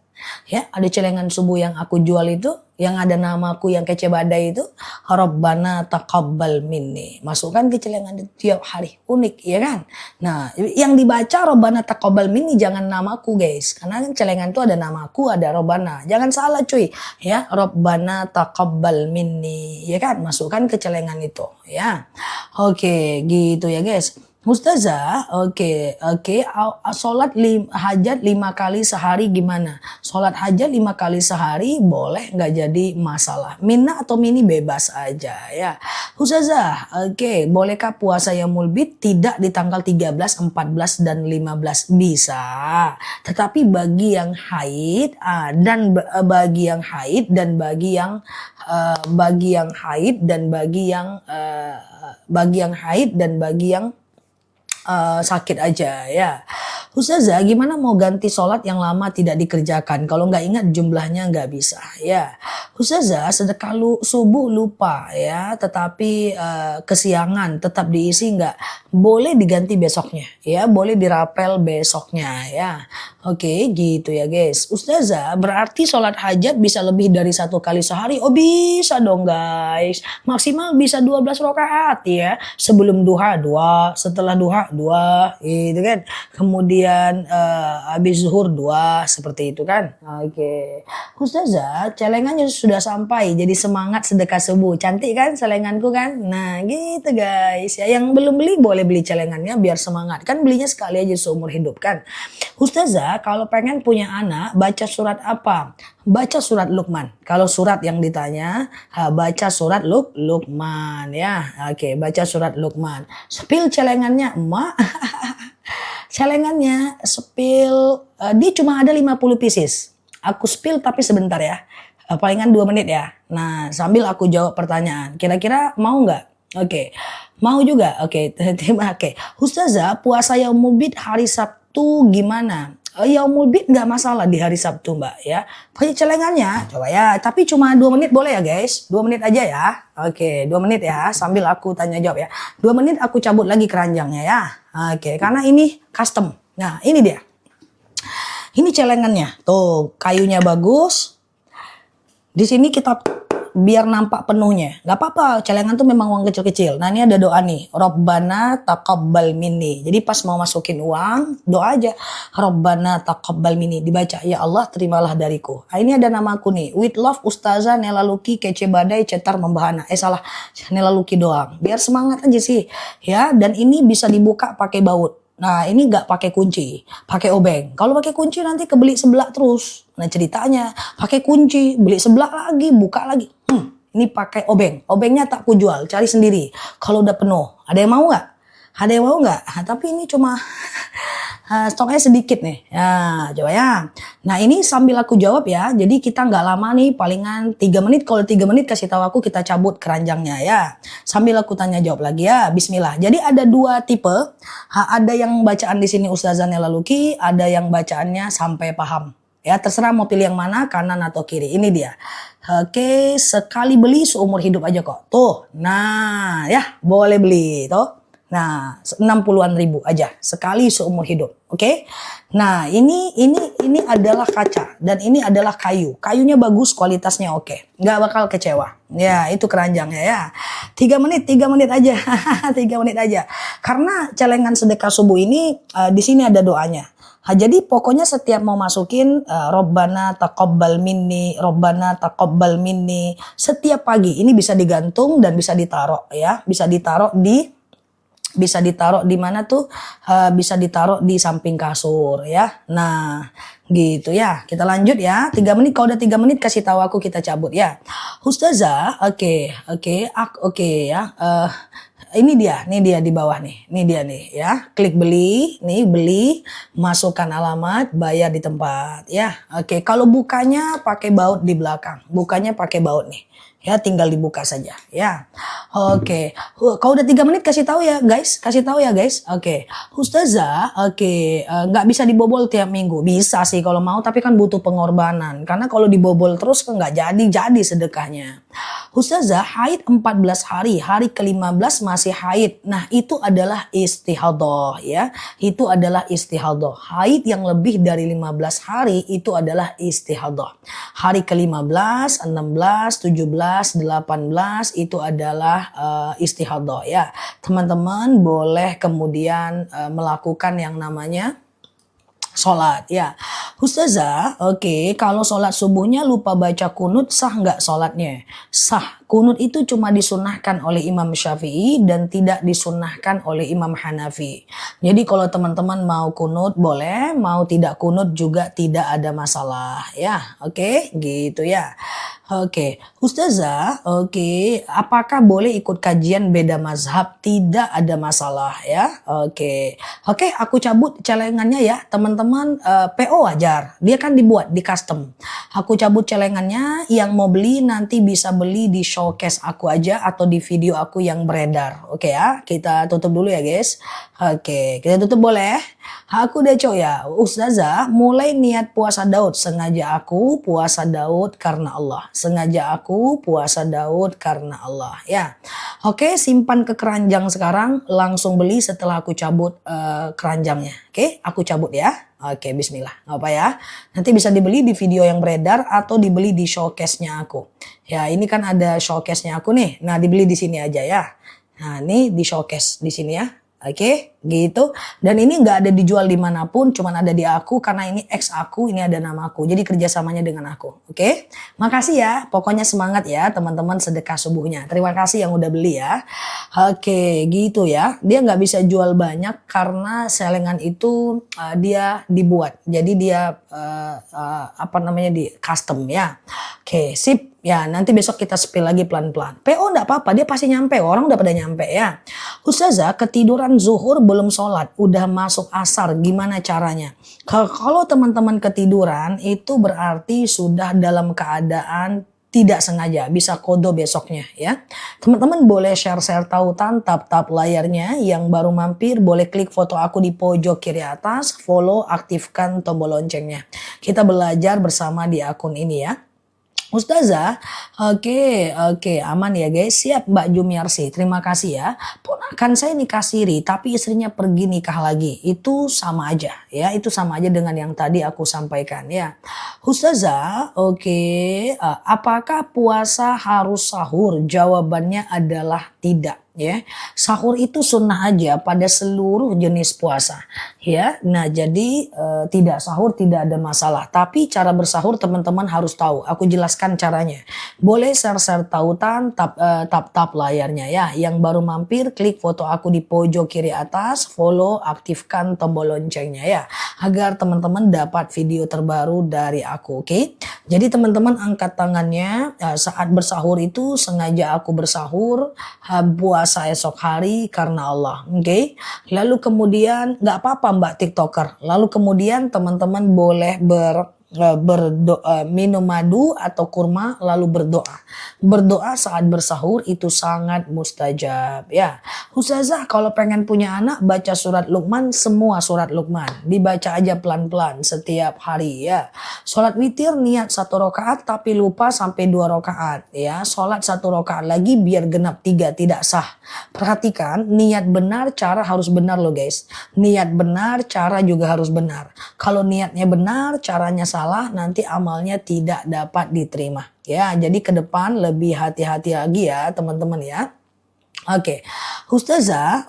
Ya, ada celengan subuh yang aku jual itu, yang ada namaku yang kece badai itu, Robbana taqabbal minni. Masukkan ke celengan itu tiap hari. Unik, ya kan? Nah, yang dibaca Robbana taqabbal minni jangan namaku, guys. Karena celengan itu ada namaku, ada Robbana. Jangan salah, cuy. Ya, Robbana taqabbal minni. Ya kan? Masukkan ke celengan itu, ya. Oke, gitu ya, guys. Ustazah, oke, sholat hajat 5 kali sehari gimana? Sholat hajat 5 kali sehari boleh, nggak jadi masalah. Mina atau mini bebas aja ya. Ustazah, oke, bolehkah puasa Yaumul Bid tidak di tanggal 13, 14 dan 15? Bisa. Tetapi bagi yang haid dan bagi yang haid dan bagi yang haid dan bagi yang sakit aja ya. Ustazah, gimana mau ganti sholat yang lama tidak dikerjakan? Kalau nggak ingat jumlahnya nggak bisa ya. Ustazah, sedekah subuh lupa ya, tetapi kesiangan tetap diisi nggak? Boleh diganti besoknya ya, boleh dirapel besoknya ya. Oke, gitu ya guys. Ustazah, berarti sholat hajat bisa lebih dari 1 kali sehari? Oh bisa dong guys. Maksimal bisa 12 rakaat ya. Sebelum duha 2, setelah duha 2, gitu kan. Kemudian habis zuhur 2, seperti itu kan. Oke. Ustazah, celengannya sudah sampai, jadi semangat sedekah subuh. Cantik kan celenganku kan? Nah gitu guys. Ya, yang belum beli boleh beli celengannya biar semangat. Kan belinya sekali aja seumur hidup kan. Ustazah, kalau pengen punya anak, baca surat apa? Baca surat Luqman. Kalau surat yang ditanya, baca surat Luqman ya. Oke, baca surat Luqman. Spill celengannya, emak. Celengannya spill, dia cuma ada 50 pieces. Aku spill tapi sebentar ya. Palingan 2 menit ya. Nah, sambil aku jawab pertanyaan. Kira-kira mau nggak? Oke. Mau juga? Oke. Oke. Ustazah, puasa Yaumul Bid hari Sabtu gimana? Yaumul Bid nggak masalah di hari Sabtu mbak ya. Pakai celengannya coba ya. Tapi cuma 2 menit boleh ya guys. 2 menit aja ya. Oke, 2 menit ya. Sambil aku tanya jawab ya. 2 menit aku cabut lagi keranjangnya ya. Oke, karena ini custom. Nah ini dia. Ini celengannya. Tuh kayunya bagus. Di sini kita biar nampak penuhnya. Gak apa-apa, celengan tuh memang uang kecil-kecil. Nah ini ada doa nih, Robbana taqabbal minni. Jadi pas mau masukin uang, doa aja, Robbana taqabbal minni. Dibaca, ya Allah terimalah dariku. Nah, ini ada namaku nih, with love Ustazah Nela Luki kece badai cetar membahana. Salah, Nela Luki doang. Biar semangat aja sih. Ya, dan ini bisa dibuka pakai baut. Nah ini nggak pakai kunci, pakai obeng. Kalau pakai kunci nanti kebeli sebelah terus. Nah ceritanya pakai kunci, beli sebelah lagi, buka lagi. Ini pakai obeng. Obengnya tak ku jual, cari sendiri. Kalau udah penuh, ada yang mau nggak? Ada yang mau nggak? Tapi ini cuma stoknya sedikit nih. Ya, coba ya. Nah ini sambil aku jawab ya. Jadi kita nggak lama nih, palingan 3 menit. Kalau 3 menit kasih tahu aku, kita cabut keranjangnya ya. Sambil aku tanya jawab lagi ya. Bismillah. Jadi ada 2 tipe. Ada yang bacaan di sini Ustazah Nela Luki, ada yang bacaannya sampai paham. Ya terserah mau pilih yang mana, kanan atau kiri. Ini dia. Oke, sekali beli seumur hidup aja kok. Tuh, nah ya boleh beli tuh. Nah, 60-an ribu aja sekali seumur hidup. Oke. Nah, ini adalah kaca dan ini adalah kayu. Kayunya bagus, kualitasnya oke. Nggak bakal kecewa. Ya, itu keranjangnya ya. 3 menit aja. 3 menit aja. Karena celengan sedekah subuh ini di sini ada doanya. Jadi pokoknya setiap mau masukin Robbana taqabbal minni, Robbana taqabbal minni, setiap pagi ini bisa digantung dan bisa ditaruh ya, bisa ditaruh di mana tuh, bisa ditaruh di samping kasur ya. Nah gitu ya, kita lanjut ya. 3 menit, kalau udah 3 menit kasih tahu aku, kita cabut ya. Ustazah, oke ya. Ini dia di bawah nih. Ini dia nih ya. Klik beli, nih beli, masukkan alamat, bayar di tempat ya. Oke, kalau bukanya pakai baut di belakang. Bukanya pakai baut nih. Ya, tinggal dibuka saja ya. Oke. Kalau udah 3 menit kasih tahu ya guys, Oke. Ustazah, nggak bisa dibobol tiap minggu. Bisa sih kalau mau, tapi kan butuh pengorbanan. Karena kalau dibobol terus kan nggak jadi sedekahnya. Ustazah, haid 14 hari, hari ke-15 masih haid. Nah, itu adalah istihadhah ya. Itu adalah istihadhah. Haid yang lebih dari 15 hari itu adalah istihadhah. Hari ke-15, 16, 17, 18 itu adalah istihadhah ya. Teman-teman boleh kemudian melakukan yang namanya sholat ya. Ustazah, kalau sholat subuhnya lupa baca kunut, sah nggak sholatnya? Sah. Kunut itu cuma disunahkan oleh Imam Syafi'i dan tidak disunahkan oleh Imam Hanafi. Jadi kalau teman-teman mau kunut boleh, mau tidak kunut juga tidak ada masalah ya. Oke, gitu ya. Oke, Ustazah, apakah boleh ikut kajian beda mazhab? Tidak ada masalah ya. Oke, aku cabut celengannya ya, teman-teman. PO wajar, dia kan dibuat di custom. Aku cabut celengannya, yang mau beli nanti bisa beli di showcase aku aja atau di video aku yang beredar. Oke ya, kita tutup dulu ya guys. Oke, kita tutup boleh? Aku udah coy ya, Ustazah mulai niat puasa Daud. Sengaja aku puasa Daud karena Allah. Sengaja aku puasa Daud karena Allah ya. Oke, simpan ke keranjang sekarang, langsung beli setelah aku cabut keranjangnya. Oke, aku cabut ya. Oke, bismillah. Nggak apa ya. Nanti bisa dibeli di video yang beredar atau dibeli di showcase-nya aku. Ya, ini kan ada showcase-nya aku nih. Nah, dibeli di sini aja ya. Nah, ini di showcase di sini ya. Oke, gitu. Dan ini nggak ada dijual dimanapun, cuman ada di aku karena ini ex aku, ini ada nama aku. Jadi kerjasamanya dengan aku. Oke, makasih ya. Pokoknya semangat ya teman-teman sedekah subuhnya. Terima kasih yang udah beli ya. Oke, gitu ya. Dia nggak bisa jual banyak karena celengan itu dia dibuat. Jadi dia di custom ya. Oke, sip. Ya, nanti besok kita spill lagi pelan-pelan. PO enggak apa-apa, dia pasti nyampe. Orang udah pada nyampe ya. Ustazah, ketiduran zuhur belum sholat, udah masuk asar, gimana caranya? Kalau teman-teman ketiduran, itu berarti sudah dalam keadaan tidak sengaja, bisa kodo besoknya ya. Teman-teman boleh share-share tautan, tap-tap layarnya. Yang baru mampir boleh klik foto aku di pojok kiri atas, follow, aktifkan tombol loncengnya. Kita belajar bersama di akun ini ya. Ustazah, oke, aman ya guys. Siap Mbak Jumiarsi, terima kasih ya. Ponakan saya nikah siri, tapi istrinya pergi nikah lagi. Itu sama aja ya, itu sama aja dengan yang tadi aku sampaikan ya. Ustazah, apakah puasa harus sahur? Jawabannya adalah tidak. Ya, sahur itu sunnah aja pada seluruh jenis puasa ya. Nah, jadi tidak sahur tidak ada masalah, tapi cara bersahur teman-teman harus tahu. Aku jelaskan caranya. Boleh share tautan, tap layarnya ya. Yang baru mampir klik foto aku di pojok kiri atas, follow, aktifkan tombol loncengnya ya, agar teman-teman dapat video terbaru dari aku. Oke, jadi teman-teman angkat tangannya saat bersahur itu, sengaja aku bersahur puasa esok hari karena Allah. Oke. Lalu kemudian nggak apa-apa Mbak TikToker. Lalu kemudian teman-teman boleh berdoa, minum madu atau kurma lalu berdoa. Berdoa saat bersahur itu sangat mustajab ya. Ustazah kalau pengen punya anak baca surat Luqman, semua surat Luqman. Dibaca aja pelan-pelan setiap hari ya. Sholat witir niat 1 rakaat tapi lupa sampai 2 rakaat ya. Sholat 1 rakaat lagi biar genap 3 tidak sah. Perhatikan niat benar, cara harus benar loh guys. Niat benar, cara juga harus benar. Kalau niatnya benar, caranya salah, nanti amalnya tidak dapat diterima. Ya, jadi ke depan lebih hati-hati lagi ya teman-teman ya. Oke, Ustazah,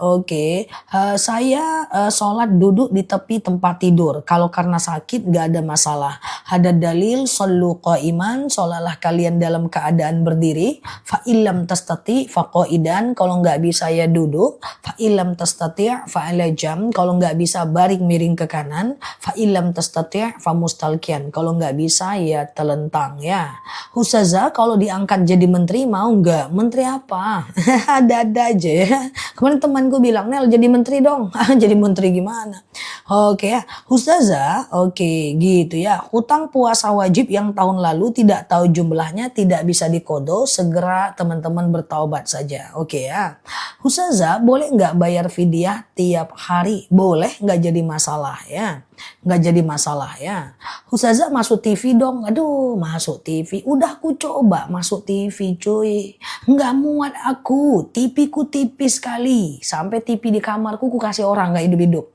saya sholat duduk di tepi tempat tidur. Kalau karena sakit gak ada masalah. Ada dalil, shollu qa'iman, sholatlah kalian dalam keadaan berdiri. Fa illam tastati fa qa'idan, kalau gak bisa ya duduk. Fa illam tastati' fa ala jam, kalau gak bisa baring miring ke kanan. Fa illam tastati' fa mustalqian, kalau gak bisa ya telentang ya. Ustazah, kalau diangkat jadi menteri mau gak? Menteri apa? Ada aja ya. Kemarin temanku bilang, Nel jadi menteri dong. Jadi menteri gimana? Oke ya, Ustazah, gitu ya. Hutang puasa wajib yang tahun lalu tidak tahu jumlahnya, tidak bisa dikodo, segera teman-teman bertaubat saja. Oke ya. Ustazah, boleh nggak bayar fidyah tiap hari? Boleh, nggak jadi masalah ya. Nggak jadi masalah ya. Ustazah masuk TV dong. Aduh, masuk TV. Udah aku coba masuk TV cuy. Nggak muat aku. TV ku tipis sekali. Sampai TV di kamarku ku kasih orang nggak hidup-hidup.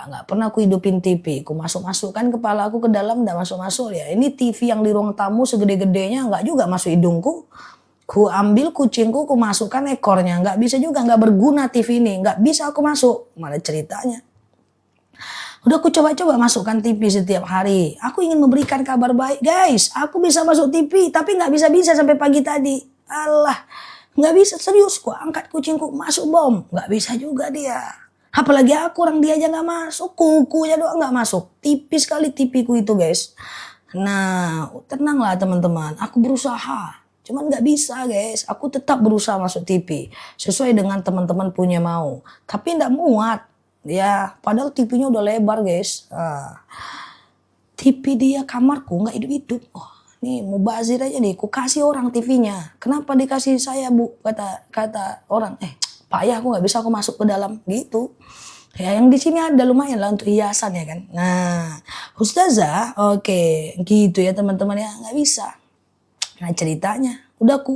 Nggak pernah aku hidupin TV. Ku masuk-masukkan kepala aku ke dalam, nggak masuk-masuk ya. Ini TV yang di ruang tamu segede-gedenya nggak juga masuk hidungku. Ku ambil kucingku, ku masukkan ekornya. Nggak bisa juga, nggak berguna TV ini. Nggak bisa aku masuk. Mana ceritanya? Udah aku coba-coba masukkan TV setiap hari. Aku ingin memberikan kabar baik. Guys, aku bisa masuk TV. Tapi gak bisa-bisa sampai pagi tadi. Alah, gak bisa serius. Ku angkat kucingku masuk bom. Gak bisa juga dia. Apalagi aku, orang dia aja gak masuk. Kukunya doang gak masuk. Tipis sekali TV ku itu guys. Nah, tenanglah teman-teman. Aku berusaha. Cuman gak bisa guys. Aku tetap berusaha masuk TV. Sesuai dengan teman-teman punya mau. Tapi gak muat. Ya, padahal TV-nya udah lebar guys. TV dia kamarku nggak hidup-hidup. Oh, nih mubazir aja nih. Ku kasih orang TV-nya. Kenapa dikasih saya bu? Kata orang. Pak ya aku nggak bisa aku masuk ke dalam gitu. Ya yang di sini ada lumayan lah untuk hiasan ya kan. Nah, Ustazah, gitu ya teman-teman ya nggak bisa. Nah ceritanya udah ku